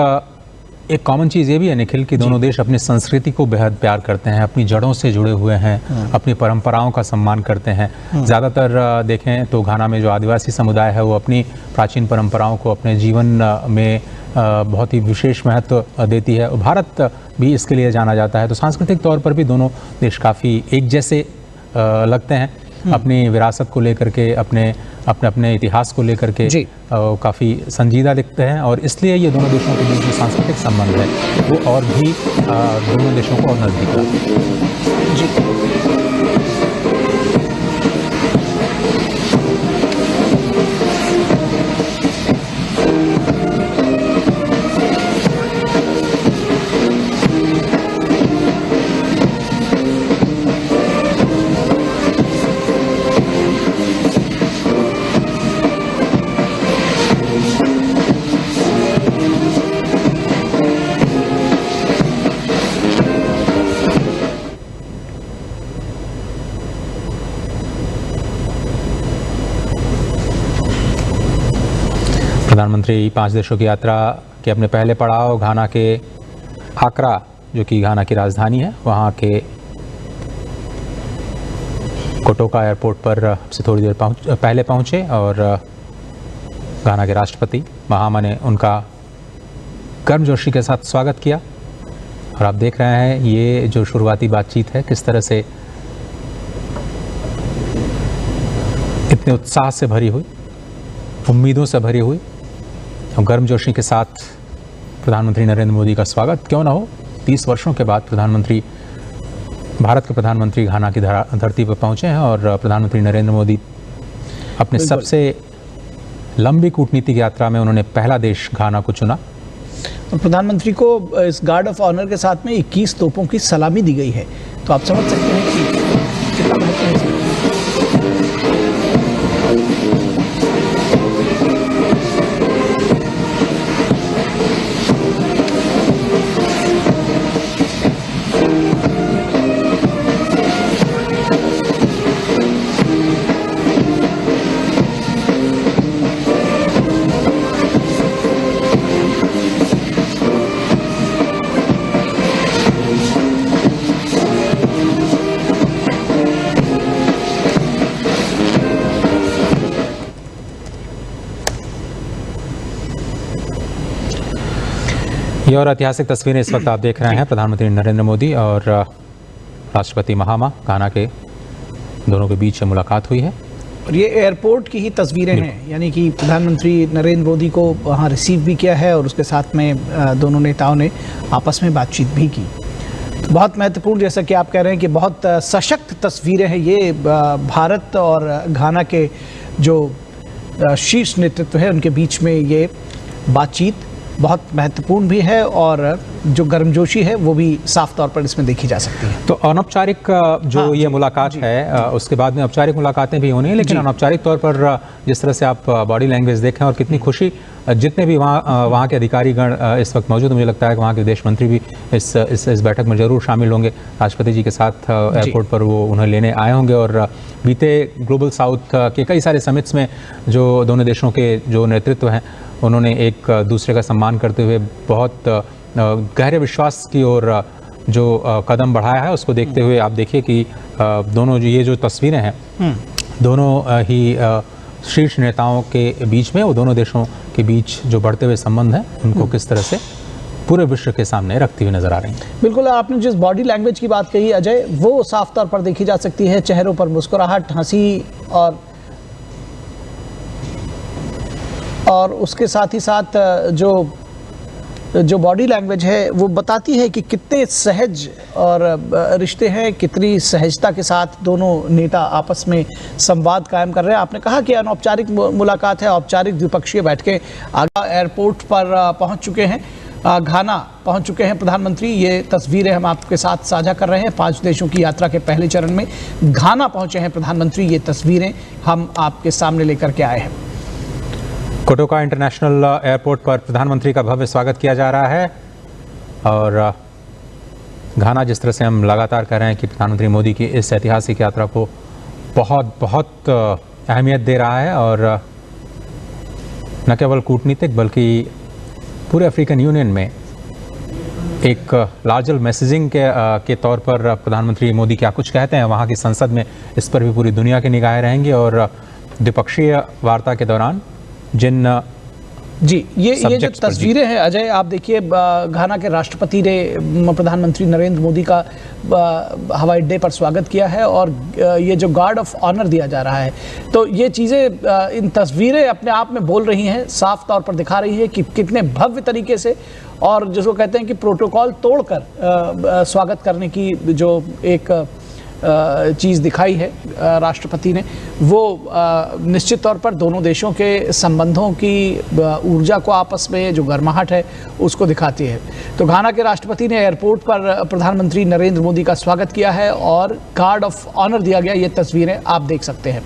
एक कॉमन चीज़ ये भी है निखिल कि दोनों देश अपनी संस्कृति को बेहद प्यार करते हैं, अपनी जड़ों से जुड़े हुए हैं, अपनी परंपराओं का सम्मान करते हैं। ज़्यादातर देखें तो घाना में जो आदिवासी समुदाय है वो अपनी प्राचीन परंपराओं को अपने जीवन में बहुत ही विशेष महत्व देती है। भारत भी इसके लिए जाना जाता है। तो सांस्कृतिक तौर पर भी दोनों देश काफ़ी एक जैसे लगते हैं, अपनी विरासत को लेकर के, अपने इतिहास को लेकर के काफ़ी संजीदा दिखते हैं और इसलिए ये दोनों देशों के बीच जो सांस्कृतिक संबंध है वो और भी दोनों देशों को और नज़दीक लाते हैं। प्रधानमंत्री 5 देशों की यात्रा के अपने पहले पड़ाव घाना के आक्रा, जो कि घाना की राजधानी है, वहाँ के कोटोका एयरपोर्ट पर से थोड़ी देर पहले पहुँचे और घाना के राष्ट्रपति महामा ने उनका गर्मजोशी के साथ स्वागत किया। और आप देख रहे हैं ये जो शुरुआती बातचीत है किस तरह से इतने उत्साह से भरी हुई, उम्मीदों से भरी हुई और गर्मजोशी के साथ प्रधानमंत्री नरेंद्र मोदी का स्वागत क्यों ना हो। 30 वर्षों के बाद भारत के प्रधानमंत्री घाना की धरती पर पहुंचे हैं और प्रधानमंत्री नरेंद्र मोदी अपने सबसे लंबी कूटनीतिक यात्रा में उन्होंने पहला देश घाना को चुना। और प्रधानमंत्री को इस गार्ड ऑफ ऑनर के साथ में 21 तोपों की सलामी दी गई है, तो आप समझ सकते हैं कि कितना महत्व है। ये और ऐतिहासिक तस्वीरें इस वक्त आप देख रहे हैं। प्रधानमंत्री नरेंद्र मोदी और राष्ट्रपति महामा घाना के दोनों के बीच मुलाकात हुई है और ये एयरपोर्ट की ही तस्वीरें हैं, यानी कि प्रधानमंत्री नरेंद्र मोदी को वहाँ रिसीव भी किया है और उसके साथ में दोनों नेताओं ने आपस में बातचीत भी की। तो बहुत महत्वपूर्ण, जैसा कि आप कह रहे हैं कि बहुत सशक्त तस्वीरें हैं ये। भारत और घाना के जो शीर्ष नेतृत्व है उनके बीच में ये बातचीत बहुत महत्वपूर्ण भी है और जो गर्मजोशी है वो भी साफ तौर पर इसमें देखी जा सकती है। तो अनौपचारिक जो ये मुलाकात है उसके बाद में औपचारिक मुलाकातें भी होनी है, लेकिन अनौपचारिक तौर पर जिस तरह से आप बॉडी लैंग्वेज देखें और कितनी खुशी, जितने भी वहाँ के अधिकारीगण इस वक्त मौजूद, मुझे लगता है कि वहाँ के विदेश मंत्री भी इस बैठक में ज़रूर शामिल होंगे। राष्ट्रपति जी के साथ एयरपोर्ट पर वो उन्हें लेने आए होंगे और बीते ग्लोबल साउथ के कई सारे समिट्स में जो दोनों देशों के जो नेतृत्व हैं उन्होंने एक दूसरे का सम्मान करते हुए बहुत गहरे विश्वास की ओर जो कदम बढ़ाया है, उसको देखते हुए आप देखिए कि दोनों ये जो तस्वीरें हैं दोनों ही शीर्ष नेताओं के बीच में, वो दोनों देशों के बीच जो बढ़ते हुए संबंध हैं उनको किस तरह से पूरे विश्व के सामने रखती हुई नजर आ रही हैं। बिल्कुल, आपने जिस बॉडी लैंग्वेज की बात कही अजय, वो साफ तौर पर देखी जा सकती है। चेहरों पर मुस्कुराहट, हंसी और उसके साथ ही साथ जो बॉडी लैंग्वेज है वो बताती है कि कितने सहज और रिश्ते हैं, कितनी सहजता के साथ दोनों नेता आपस में संवाद कायम कर रहे हैं। आपने कहा कि अनौपचारिक मुलाकात है, औपचारिक द्विपक्षीय बैठकें आगरा एयरपोर्ट पर पहुंच चुके हैं, घाना पहुंच चुके हैं प्रधानमंत्री। ये तस्वीरें हम आपके साथ साझा कर रहे हैं। 5 देशों की यात्रा के पहले चरण में घाना पहुंचे हैं प्रधानमंत्री। ये तस्वीरें हम आपके सामने लेकर के आए हैं। कोटोका इंटरनेशनल एयरपोर्ट पर प्रधानमंत्री का भव्य स्वागत किया जा रहा है और घाना, जिस तरह से हम लगातार कह रहे हैं कि प्रधानमंत्री मोदी की इस ऐतिहासिक यात्रा को बहुत अहमियत दे रहा है और न केवल कूटनीतिक बल्कि पूरे अफ्रीकन यूनियन में एक लार्जर मैसेजिंग के तौर पर प्रधानमंत्री मोदी क्या कुछ कहते हैं वहाँ की संसद में, इस पर भी पूरी दुनिया की निगाहें रहेंगी। और द्विपक्षीय वार्ता के दौरान जिन जी ये जो तस्वीरें हैं अजय, आप देखिए घाना के राष्ट्रपति ने प्रधानमंत्री नरेंद्र मोदी का हवाई अड्डे पर स्वागत किया है और ये जो गार्ड ऑफ ऑनर दिया जा रहा है, तो ये चीज़ें इन तस्वीरें अपने आप में बोल रही हैं, साफ तौर पर दिखा रही है कि कितने भव्य तरीके से और जिसको कहते हैं कि प्रोटोकॉल तोड़कर स्वागत करने की जो एक चीज़ दिखाई है राष्ट्रपति ने, वो निश्चित तौर पर दोनों देशों के संबंधों की ऊर्जा को, आपस में जो गर्माहट है उसको दिखाती है। तो घाना के राष्ट्रपति ने एयरपोर्ट पर प्रधानमंत्री नरेंद्र मोदी का स्वागत किया है और गार्ड ऑफ ऑनर दिया गया। ये तस्वीरें आप देख सकते हैं।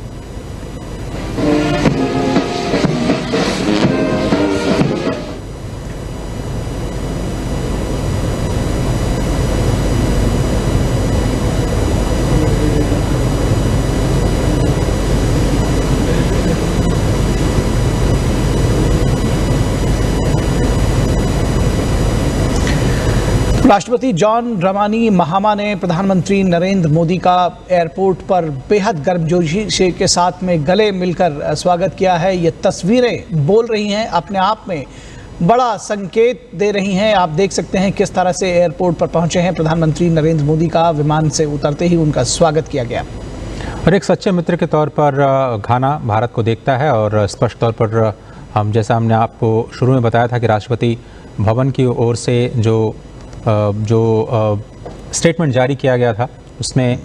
राष्ट्रपति जॉन ड्रामनी महामा ने प्रधानमंत्री नरेंद्र मोदी का एयरपोर्ट पर बेहद गर्मजोशी के साथ में गले मिलकर स्वागत किया है। ये तस्वीरें बोल रही हैं, अपने आप में बड़ा संकेत दे रही हैं। आप देख सकते हैं किस तरह से एयरपोर्ट पर पहुंचे हैं प्रधानमंत्री नरेंद्र मोदी का, विमान से उतरते ही उनका स्वागत किया गया। और एक सच्चे मित्र के तौर पर घाना भारत को देखता है और स्पष्ट तौर पर जैसा हमने आपको शुरू में बताया था कि राष्ट्रपति भवन की ओर से जो स्टेटमेंट जारी किया गया था उसमें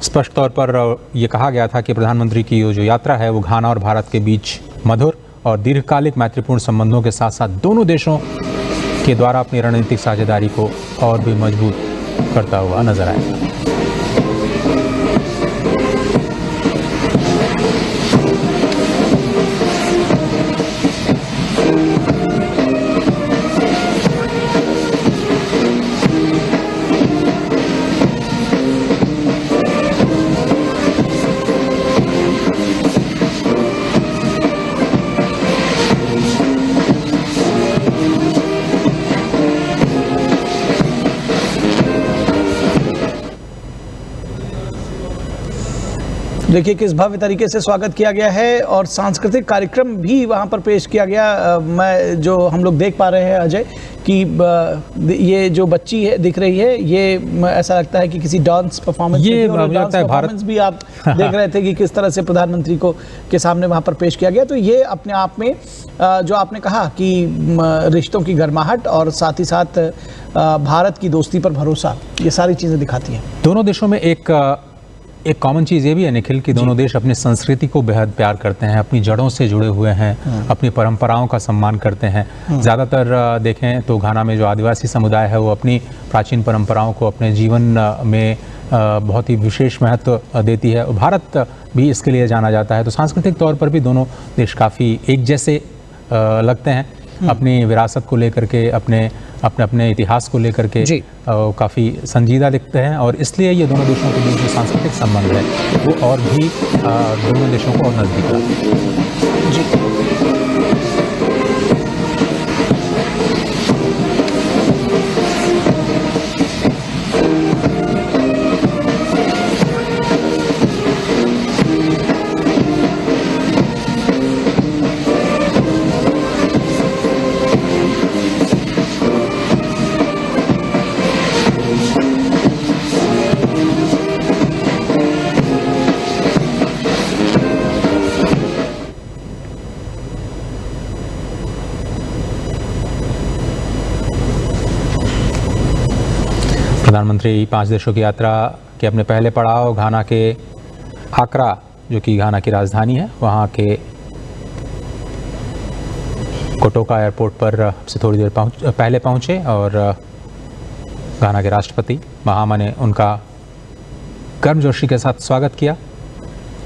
स्पष्ट तौर पर ये कहा गया था कि प्रधानमंत्री की जो यात्रा है वो घाना और भारत के बीच मधुर और दीर्घकालिक मैत्रीपूर्ण संबंधों के साथ साथ दोनों देशों के द्वारा अपनी रणनीतिक साझेदारी को और भी मजबूत करता हुआ नजर आएगा। देखिए किस भव्य तरीके से स्वागत किया गया है और सांस्कृतिक कार्यक्रम भी वहाँ पर पेश किया गया। मैं जो हम लोग देख पा रहे हैं अजय कि ये जो बच्ची है दिख रही है, ये ऐसा लगता है कि किसी डांस परफॉर्मेंस भी आप देख रहे थे कि किस तरह से प्रधानमंत्री को के सामने वहाँ पर पेश किया गया। तो ये अपने आप में जो आपने कहा कि रिश्तों की गर्माहट और साथ ही साथ भारत की दोस्ती पर भरोसा, ये सारी चीज़ें दिखाती हैं। दोनों देशों में एक कॉमन चीज़ ये भी है निखिल कि दोनों देश अपनी संस्कृति को बेहद प्यार करते हैं, अपनी जड़ों से जुड़े हुए हैं, अपनी परंपराओं का सम्मान करते हैं। ज़्यादातर देखें तो घाना में जो आदिवासी समुदाय है वो अपनी प्राचीन परंपराओं को अपने जीवन में बहुत ही विशेष महत्व देती है। भारत भी इसके लिए जाना जाता है। तो सांस्कृतिक तौर पर भी दोनों देश काफ़ी एक जैसे लगते हैं, अपनी विरासत को लेकर के, अपने इतिहास को लेकर के काफ़ी संजीदा दिखते हैं और इसलिए ये दोनों देशों के बीच जो सांस्कृतिक संबंध है वो और भी दोनों देशों को और नज़दीक लाते हैं। जी प्रधानमंत्री 5 देशों की यात्रा के अपने पहले पड़ाव घाना के आकरा, जो कि घाना की राजधानी है, वहाँ के कोटोका एयरपोर्ट पर से थोड़ी देर पहले पहुँचे और घाना के राष्ट्रपति महामा ने उनका गर्मजोशी के साथ स्वागत किया।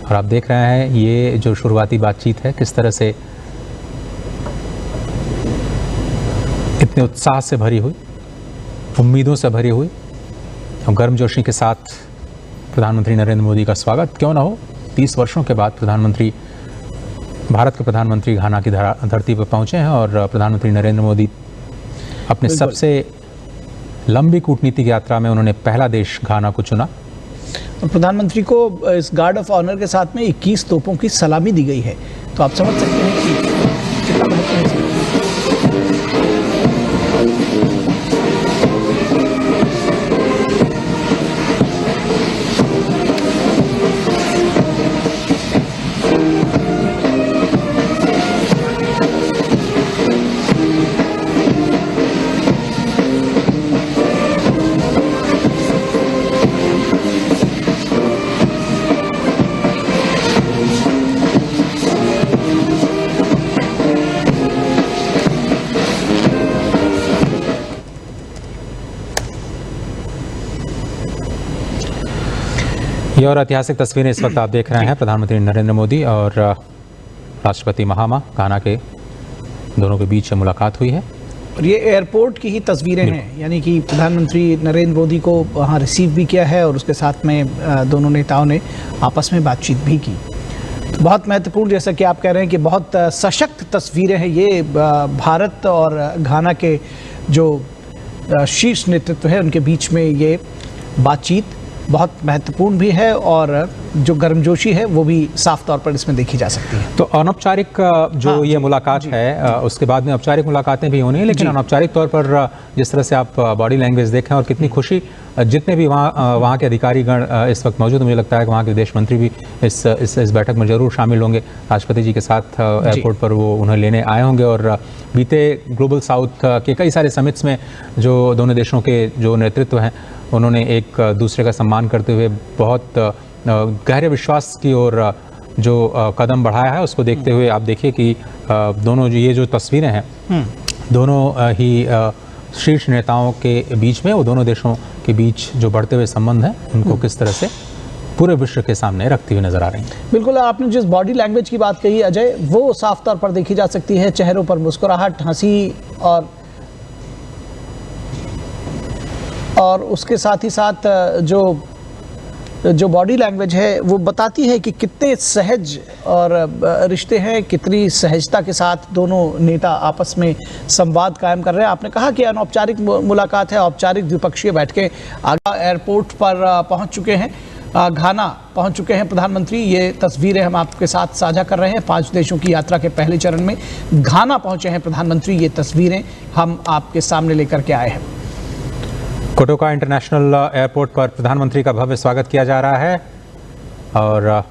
और आप देख रहे हैं ये जो शुरुआती बातचीत है किस तरह से इतने उत्साह से भरी हुई, उम्मीदों से भरी हुई और गर्मजोशी के साथ प्रधानमंत्री नरेंद्र मोदी का स्वागत क्यों ना हो। 30 वर्षों के बाद भारत के प्रधानमंत्री घाना की धरती पर पहुंचे हैं और प्रधानमंत्री नरेंद्र मोदी अपने सबसे लंबी कूटनीतिक यात्रा में उन्होंने पहला देश घाना को चुना। प्रधानमंत्री को इस गार्ड ऑफ ऑनर के साथ में 21 तोपों की सलामी दी गई है, तो आप समझ सकते हैं कि कितना महत्व है। ये और ऐतिहासिक तस्वीरें इस वक्त आप देख रहे हैं। प्रधानमंत्री नरेंद्र मोदी और राष्ट्रपति महामा घाना के दोनों के बीच मुलाकात हुई है और ये एयरपोर्ट की ही तस्वीरें हैं, यानी कि प्रधानमंत्री नरेंद्र मोदी को वहाँ रिसीव भी किया है और उसके साथ में दोनों नेताओं ने आपस में बातचीत भी की। तो बहुत महत्वपूर्ण, जैसा कि आप कह रहे हैं कि बहुत सशक्त तस्वीरें हैं ये। भारत और घाना के जो शीर्ष नेतृत्व है उनके बीच में ये बातचीत बहुत महत्वपूर्ण भी है और जो गर्मजोशी है वो भी साफ तौर पर इसमें देखी जा सकती है। तो अनौपचारिक जो ये मुलाकात है उसके बाद में औपचारिक मुलाकातें भी होनी है, लेकिन अनौपचारिक तौर पर जिस तरह से आप बॉडी लैंग्वेज देखें और कितनी खुशी जितने भी वहाँ के अधिकारीगण इस वक्त मौजूद, मुझे लगता है कि वहाँ के विदेश मंत्री भी इस बैठक में जरूर शामिल होंगे। राष्ट्रपति जी के साथ एयरपोर्ट पर वो उन्हें लेने आए होंगे और बीते ग्लोबल साउथ के कई सारे समिट्स में जो दोनों देशों के जो नेतृत्व हैं उन्होंने एक दूसरे का सम्मान करते हुए बहुत गहरे विश्वास की ओर जो कदम बढ़ाया है, उसको देखते हुए आप देखिए कि दोनों ये जो तस्वीरें हैं दोनों ही शीर्ष नेताओं के बीच में, वो दोनों देशों के बीच जो बढ़ते हुए संबंध हैं उनको किस तरह से पूरे विश्व के सामने रखती हुई नजर आ रही है। बिल्कुल, आपने जिस बॉडी लैंग्वेज की बात कही अजय, वो साफ तौर पर देखी जा सकती है। चेहरों पर मुस्कुराहट, हंसी और उसके साथ ही साथ जो बॉडी लैंग्वेज है वो बताती है कि कितने सहज और रिश्ते हैं, कितनी सहजता के साथ दोनों नेता आपस में संवाद कायम कर रहे हैं। आपने कहा कि अनौपचारिक मुलाकात है, औपचारिक द्विपक्षीय बैठकें आगरा एयरपोर्ट पर पहुंच चुके हैं, घाना पहुंच चुके हैं प्रधानमंत्री। ये तस्वीरें हम आपके साथ साझा कर रहे हैं। 5 देशों की यात्रा के पहले चरण में घाना पहुंचे हैं प्रधानमंत्री। ये तस्वीरें हम आपके सामने लेकर के आए हैं। कोटोका इंटरनेशनल एयरपोर्ट पर प्रधानमंत्री का भव्य स्वागत किया जा रहा है और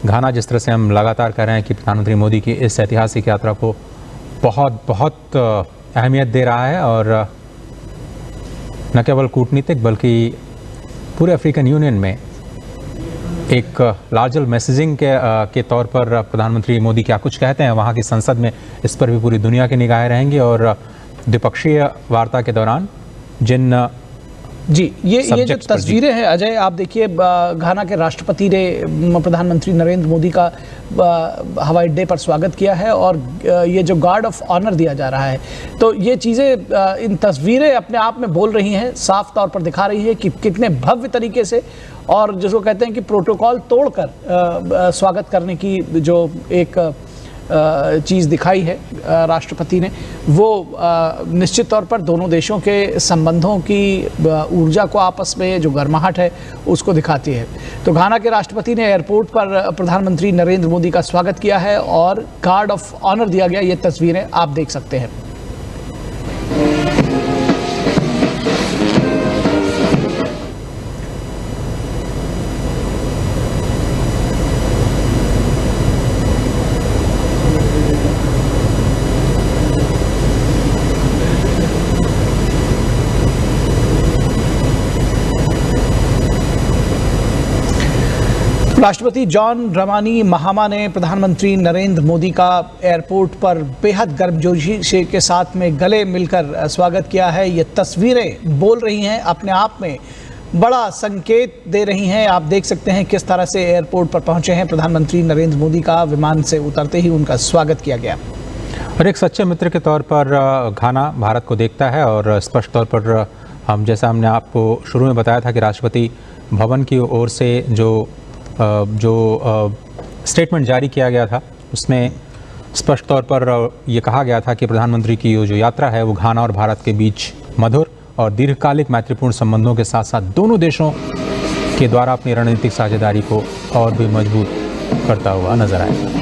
घाना, जिस तरह से हम लगातार कह रहे हैं कि प्रधानमंत्री मोदी की इस ऐतिहासिक यात्रा को बहुत अहमियत दे रहा है और न केवल कूटनीतिक बल्कि पूरे अफ्रीकन यूनियन में एक लार्जर मैसेजिंग के तौर पर प्रधानमंत्री मोदी क्या कुछ कहते हैं वहाँ की संसद में, इस पर भी पूरी दुनिया की निगाहें रहेंगी। और द्विपक्षीय वार्ता के दौरान जिन ये जो तस्वीरें हैं अजय, आप देखिए घाना के राष्ट्रपति ने प्रधानमंत्री नरेंद्र मोदी का हवाई अड्डे पर स्वागत किया है और ये जो गार्ड ऑफ ऑनर दिया जा रहा है, तो ये चीज़ें, इन तस्वीरें अपने आप में बोल रही हैं, साफ तौर पर दिखा रही है कि कितने भव्य तरीके से और जिसको कहते हैं कि प्रोटोकॉल तोड़कर स्वागत करने की जो एक चीज़ दिखाई है राष्ट्रपति ने, वो निश्चित तौर पर दोनों देशों के संबंधों की ऊर्जा को, आपस में जो गर्माहट है उसको दिखाती है। तो घाना के राष्ट्रपति ने एयरपोर्ट पर प्रधानमंत्री नरेंद्र मोदी का स्वागत किया है और गार्ड ऑफ ऑनर दिया गया। ये तस्वीरें आप देख सकते हैं। राष्ट्रपति जॉन ड्रमानी महामा ने प्रधानमंत्री नरेंद्र मोदी का एयरपोर्ट पर बेहद गर्मजोशी के साथ में गले मिलकर स्वागत किया है। ये तस्वीरें बोल रही हैं, अपने आप में बड़ा संकेत दे रही हैं। आप देख सकते हैं किस तरह से एयरपोर्ट पर पहुंचे हैं प्रधानमंत्री नरेंद्र मोदी का, विमान से उतरते ही उनका स्वागत किया गया। और एक सच्चे मित्र के तौर पर घाना भारत को देखता है और स्पष्ट तौर पर जैसा हमने आपको शुरू में बताया था कि राष्ट्रपति भवन की ओर से जो स्टेटमेंट जारी किया गया था उसमें स्पष्ट तौर पर ये कहा गया था कि प्रधानमंत्री की जो यात्रा है वो घाना और भारत के बीच मधुर और दीर्घकालिक मैत्रीपूर्ण संबंधों के साथ साथ दोनों देशों के द्वारा अपनी रणनीतिक साझेदारी को और भी मजबूत करता हुआ नजर आएगा।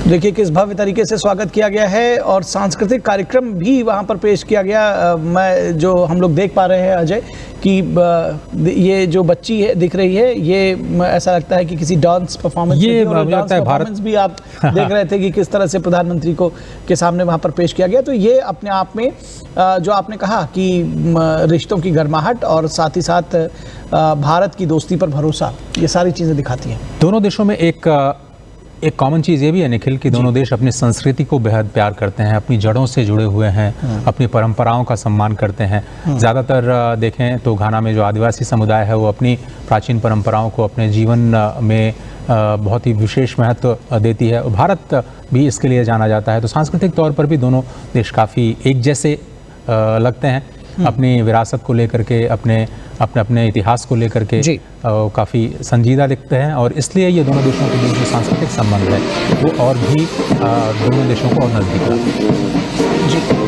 देखिए किस भव्य तरीके से स्वागत किया गया है और सांस्कृतिक कार्यक्रम भी वहाँ पर पेश किया गया। मैं जो हम लोग देख पा रहे हैं अजय कि ये जो बच्ची है दिख रही है, ये ऐसा लगता है कि किसी डांस परफॉर्मेंस भी आप देख रहे थे कि किस तरह से प्रधानमंत्री को के सामने वहाँ पर पेश किया गया। तो ये अपने आप में जो आपने कहा कि रिश्तों की गर्माहट और साथ ही साथ भारत की दोस्ती पर भरोसा, ये सारी चीज़ें दिखाती हैं। दोनों देशों में एक कॉमन चीज़ ये भी है निखिल कि दोनों देश अपनी संस्कृति को बेहद प्यार करते हैं, अपनी जड़ों से जुड़े हुए हैं, अपनी परंपराओं का सम्मान करते हैं। ज़्यादातर देखें तो घाना में जो आदिवासी समुदाय है वो अपनी प्राचीन परंपराओं को अपने जीवन में बहुत ही विशेष महत्व देती है। भारत भी इसके लिए जाना जाता है। तो सांस्कृतिक तौर पर भी दोनों देश काफ़ी एक जैसे लगते हैं, अपनी विरासत को लेकर के, अपने इतिहास को लेकर के काफ़ी संजीदा दिखते हैं और इसलिए ये दोनों देशों के बीच जो सांस्कृतिक संबंध है वो और भी दोनों देशों को और नज़दीक लाते हैं। जी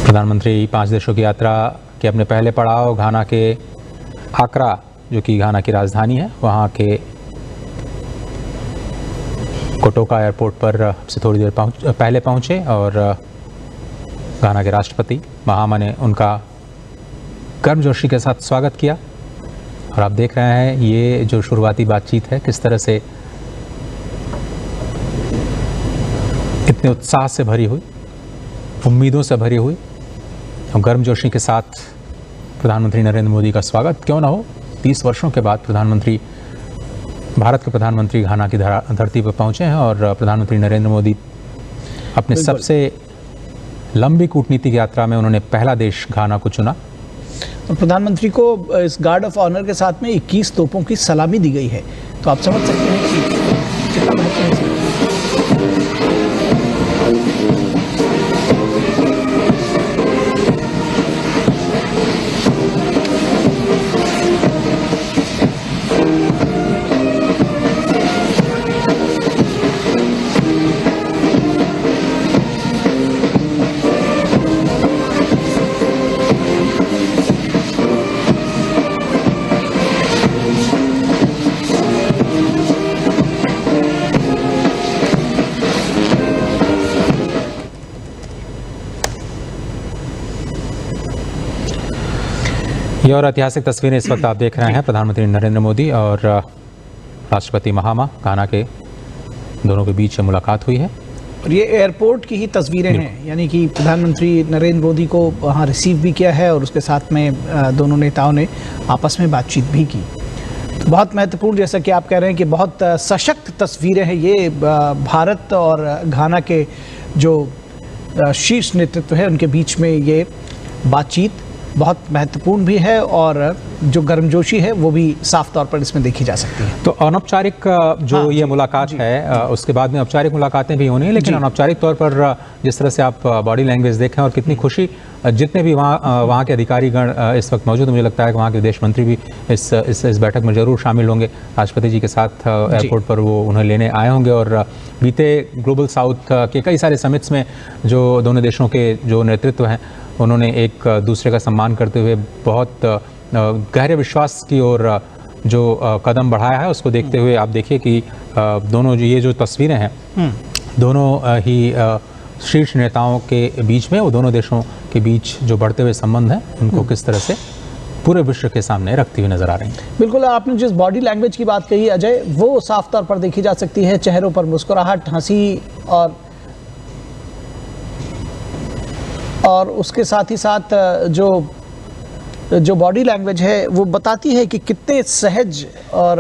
प्रधानमंत्री 5 देशों की यात्रा के अपने पहले पड़ाव घाना के आक्रा, जो कि घाना की राजधानी है, वहाँ के कोटोका एयरपोर्ट पर से थोड़ी देर पहले पहुँचे और घाना के राष्ट्रपति महामा ने उनका गर्मजोशी के साथ स्वागत किया। और आप देख रहे हैं ये जो शुरुआती बातचीत है किस तरह से इतने उत्साह से भरी हुई, उम्मीदों से भरी हुई और गर्मजोशी के साथ प्रधानमंत्री नरेंद्र मोदी का स्वागत क्यों ना हो। 30 वर्षों के बाद भारत के प्रधानमंत्री घाना की धरती पर पहुंचे हैं और प्रधानमंत्री नरेंद्र मोदी अपने सबसे लंबी कूटनीतिक यात्रा में उन्होंने पहला देश घाना को चुना। और प्रधानमंत्री को इस गार्ड ऑफ ऑनर के साथ में 21 तोपों की सलामी दी गई है। तो आप समझ सकते हैं कि कितना महत्व है। ये और ऐतिहासिक तस्वीरें इस वक्त आप देख रहे हैं। प्रधानमंत्री नरेंद्र मोदी और राष्ट्रपति महामा घाना के दोनों के बीच मुलाकात हुई है और ये एयरपोर्ट की ही तस्वीरें हैं, यानी कि प्रधानमंत्री नरेंद्र मोदी को वहाँ रिसीव भी किया है और उसके साथ में दोनों नेताओं ने आपस में बातचीत भी की। तो बहुत महत्वपूर्ण, जैसा कि आप कह रहे हैं कि बहुत सशक्त तस्वीरें हैं ये। भारत और घाना के जो शीर्ष नेतृत्व है उनके बीच में ये बातचीत बहुत महत्वपूर्ण भी है और जो गर्मजोशी है वो भी साफ तौर पर इसमें देखी जा सकती है। तो अनौपचारिक जो ये मुलाकात है उसके बाद में औपचारिक मुलाकातें भी होनी है, लेकिन अनौपचारिक तौर पर जिस तरह से आप बॉडी लैंग्वेज देखें और कितनी खुशी, जितने भी वहाँ के अधिकारीगण इस वक्त मौजूद, मुझे लगता है कि वहाँ के विदेश मंत्री भी इस बैठक में जरूर शामिल होंगे। राष्ट्रपति जी के साथ एयरपोर्ट पर वो उन्हें लेने आए होंगे और बीते ग्लोबल साउथ के कई सारे समिट्स में जो दोनों देशों के जो नेतृत्व हैं उन्होंने एक दूसरे का सम्मान करते हुए बहुत गहरे विश्वास की ओर जो कदम बढ़ाया है उसको देखते हुए आप देखिए कि दोनों ये जो तस्वीरें हैं दोनों ही शीर्ष नेताओं के बीच में, वो दोनों देशों के बीच जो बढ़ते हुए संबंध हैं उनको किस तरह से पूरे विश्व के सामने रखती हुई नजर आ रही हैं। बिल्कुल, आपने जिस बॉडी लैंग्वेज की बात कही अजय, वो साफ तौर पर देखी जा सकती है। चेहरों पर मुस्कुराहट, हंसी और उसके साथ ही साथ जो बॉडी लैंग्वेज है वो बताती है कि कितने सहज और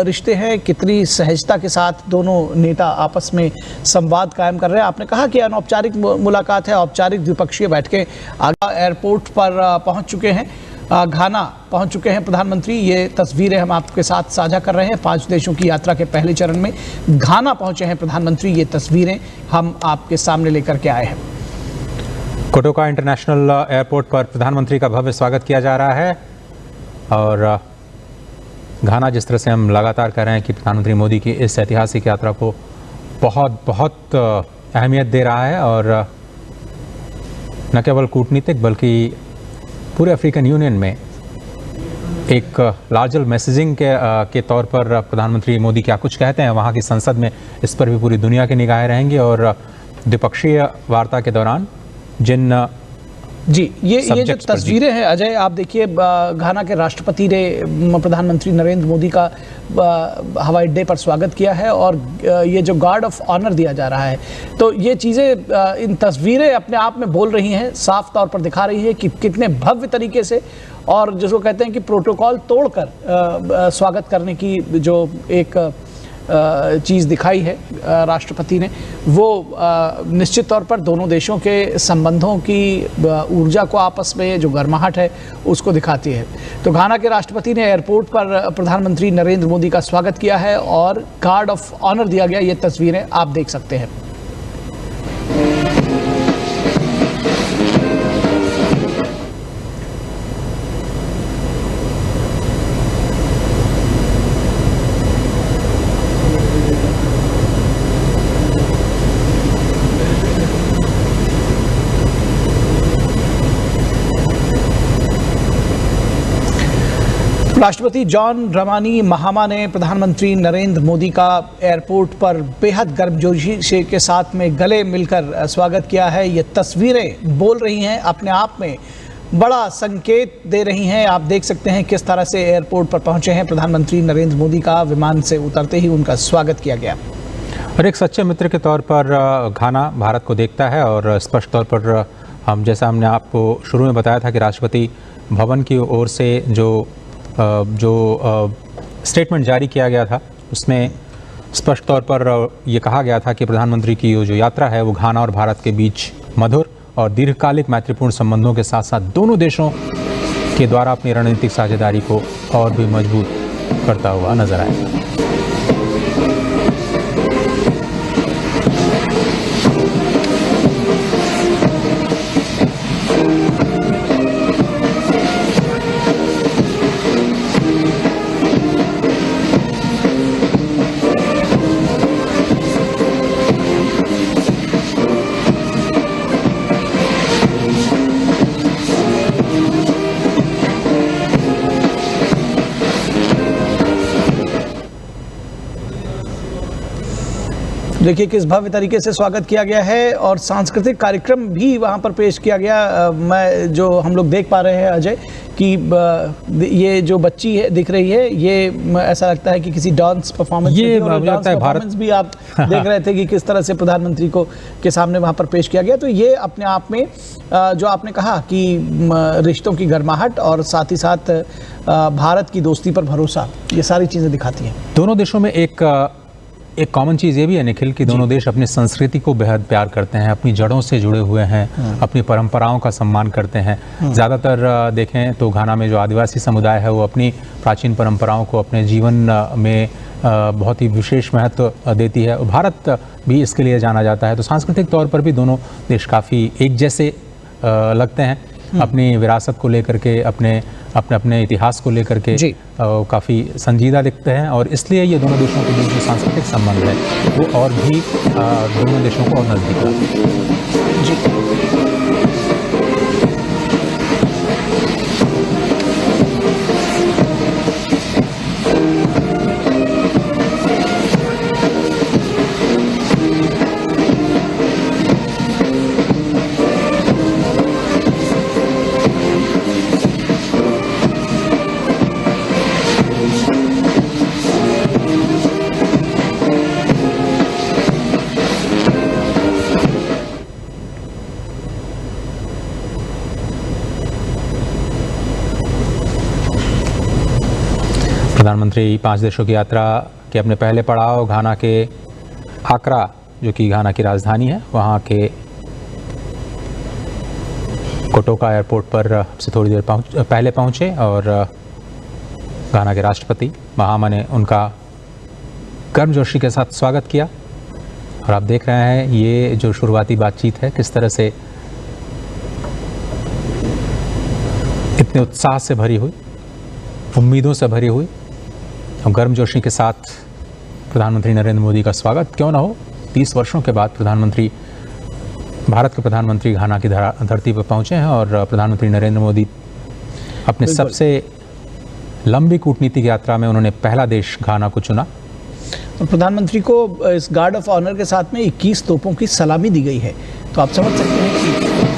रिश्ते हैं, कितनी सहजता के साथ दोनों नेता आपस में संवाद कायम कर रहे हैं। आपने कहा कि अनौपचारिक मुलाकात है, औपचारिक द्विपक्षीय बैठकें आगरा एयरपोर्ट पर पहुंच चुके हैं। घाना पहुंच चुके हैं प्रधानमंत्री। ये तस्वीरें हम आपके साथ साझा कर रहे हैं। 5 देशों की यात्रा के पहले चरण में घाना पहुंचे हैं प्रधानमंत्री। ये तस्वीरें हम आपके सामने लेकर के आए हैं। कोटोका इंटरनेशनल एयरपोर्ट पर प्रधानमंत्री का भव्य स्वागत किया जा रहा है और घाना, जिस तरह से हम लगातार कह रहे हैं कि प्रधानमंत्री मोदी की इस ऐतिहासिक यात्रा को बहुत अहमियत दे रहा है और न केवल कूटनीतिक बल्कि पूरे अफ्रीकन यूनियन में एक लार्जर मैसेजिंग के तौर पर प्रधानमंत्री मोदी क्या कुछ कहते हैं वहाँ की संसद में, इस पर भी पूरी दुनिया की निगाहें रहेंगी। और द्विपक्षीय वार्ता के दौरान जिन ये जो तस्वीरें हैं अजय, आप देखिए घाना के राष्ट्रपति ने प्रधानमंत्री नरेंद्र मोदी का हवाई अड्डे पर स्वागत किया है और ये जो गार्ड ऑफ ऑनर दिया जा रहा है, तो ये चीज़ें, इन तस्वीरें अपने आप में बोल रही हैं, साफ तौर पर दिखा रही है कि कितने भव्य तरीके से और जिसको कहते हैं कि प्रोटोकॉल तोड़कर स्वागत करने की जो एक चीज़ दिखाई है राष्ट्रपति ने, वो निश्चित तौर पर दोनों देशों के संबंधों की ऊर्जा को, आपस में जो गर्माहट है उसको दिखाती है। तो घाना के राष्ट्रपति ने एयरपोर्ट पर प्रधानमंत्री नरेंद्र मोदी का स्वागत किया है और गार्ड ऑफ ऑनर दिया गया। ये तस्वीरें आप देख सकते हैं। राष्ट्रपति जॉन ड्रामनी महामा ने प्रधानमंत्री नरेंद्र मोदी का एयरपोर्ट पर बेहद गर्मजोशी के साथ में गले मिलकर स्वागत किया है। ये तस्वीरें बोल रही हैं, अपने आप में बड़ा संकेत दे रही हैं। आप देख सकते हैं किस तरह से एयरपोर्ट पर पहुंचे हैं प्रधानमंत्री नरेंद्र मोदी का। विमान से उतरते ही उनका स्वागत किया गया और एक सच्चे मित्र के तौर पर घाना भारत को देखता है और स्पष्ट तौर पर जैसा हमने आपको शुरू में बताया था कि राष्ट्रपति भवन की ओर से जो स्टेटमेंट जारी किया गया था उसमें स्पष्ट तौर पर ये कहा गया था कि प्रधानमंत्री की जो यात्रा है वो घाना और भारत के बीच मधुर और दीर्घकालिक मैत्रीपूर्ण संबंधों के साथ साथ दोनों देशों के द्वारा अपनी रणनीतिक साझेदारी को और भी मजबूत करता हुआ नजर आएगा। देखिए किस भव्य तरीके से स्वागत किया गया है और सांस्कृतिक कार्यक्रम भी वहां पर पेश किया गया। मैं जो हम लोग देख पा रहे हैं अजय कि ये जो बच्ची है दिख रही है, ये ऐसा लगता है कि किसी डांस परफॉर्मेंस, ये लगता है भारत भी आप देख रहे थे कि किस तरह से प्रधानमंत्री को के सामने वहां पर पेश किया गया। तो ये अपने आप में जो आपने कहा कि रिश्तों की गर्माहट और साथ ही साथ भारत की दोस्ती पर भरोसा, ये सारी चीज़ें दिखाती हैं। दोनों देशों में एक कॉमन चीज़ ये भी है निखिल कि दोनों देश अपनी संस्कृति को बेहद प्यार करते हैं, अपनी जड़ों से जुड़े हुए हैं, अपनी परंपराओं का सम्मान करते हैं। ज़्यादातर देखें तो घाना में जो आदिवासी समुदाय है वो अपनी प्राचीन परंपराओं को अपने जीवन में बहुत ही विशेष महत्व देती है। भारत भी इसके लिए जाना जाता है। तो सांस्कृतिक तौर पर भी दोनों देश काफ़ी एक जैसे लगते हैं, अपनी विरासत को लेकर के, अपने इतिहास को लेकर के काफ़ी संजीदा दिखते हैं और इसलिए ये दोनों देशों के बीच जो सांस्कृतिक संबंध है वो और भी दोनों देशों को और नज़दीक लाते हैं। प्रधानमंत्री 5 देशों की यात्रा के अपने पहले पड़ाव घाना के आक्रा, जो कि घाना की राजधानी है, वहाँ के कोटोका एयरपोर्ट पर से थोड़ी देर पहले पहुँचे और घाना के राष्ट्रपति महामा ने उनका गर्मजोशी के साथ स्वागत किया। और आप देख रहे हैं ये जो शुरुआती बातचीत है किस तरह से इतने उत्साह से भरी हुई, उम्मीदों से भरी हुई और गर्मजोशी के साथ प्रधानमंत्री नरेंद्र मोदी का स्वागत क्यों ना हो। 30 वर्षों के बाद भारत के प्रधानमंत्री घाना की धरती पर पहुंचे हैं और प्रधानमंत्री नरेंद्र मोदी अपने सबसे लंबी कूटनीतिक यात्रा में उन्होंने पहला देश घाना को चुना। और प्रधानमंत्री को इस गार्ड ऑफ ऑनर के साथ में 21 तोपों की सलामी दी गई है। तो आप समझ सकते हैं कि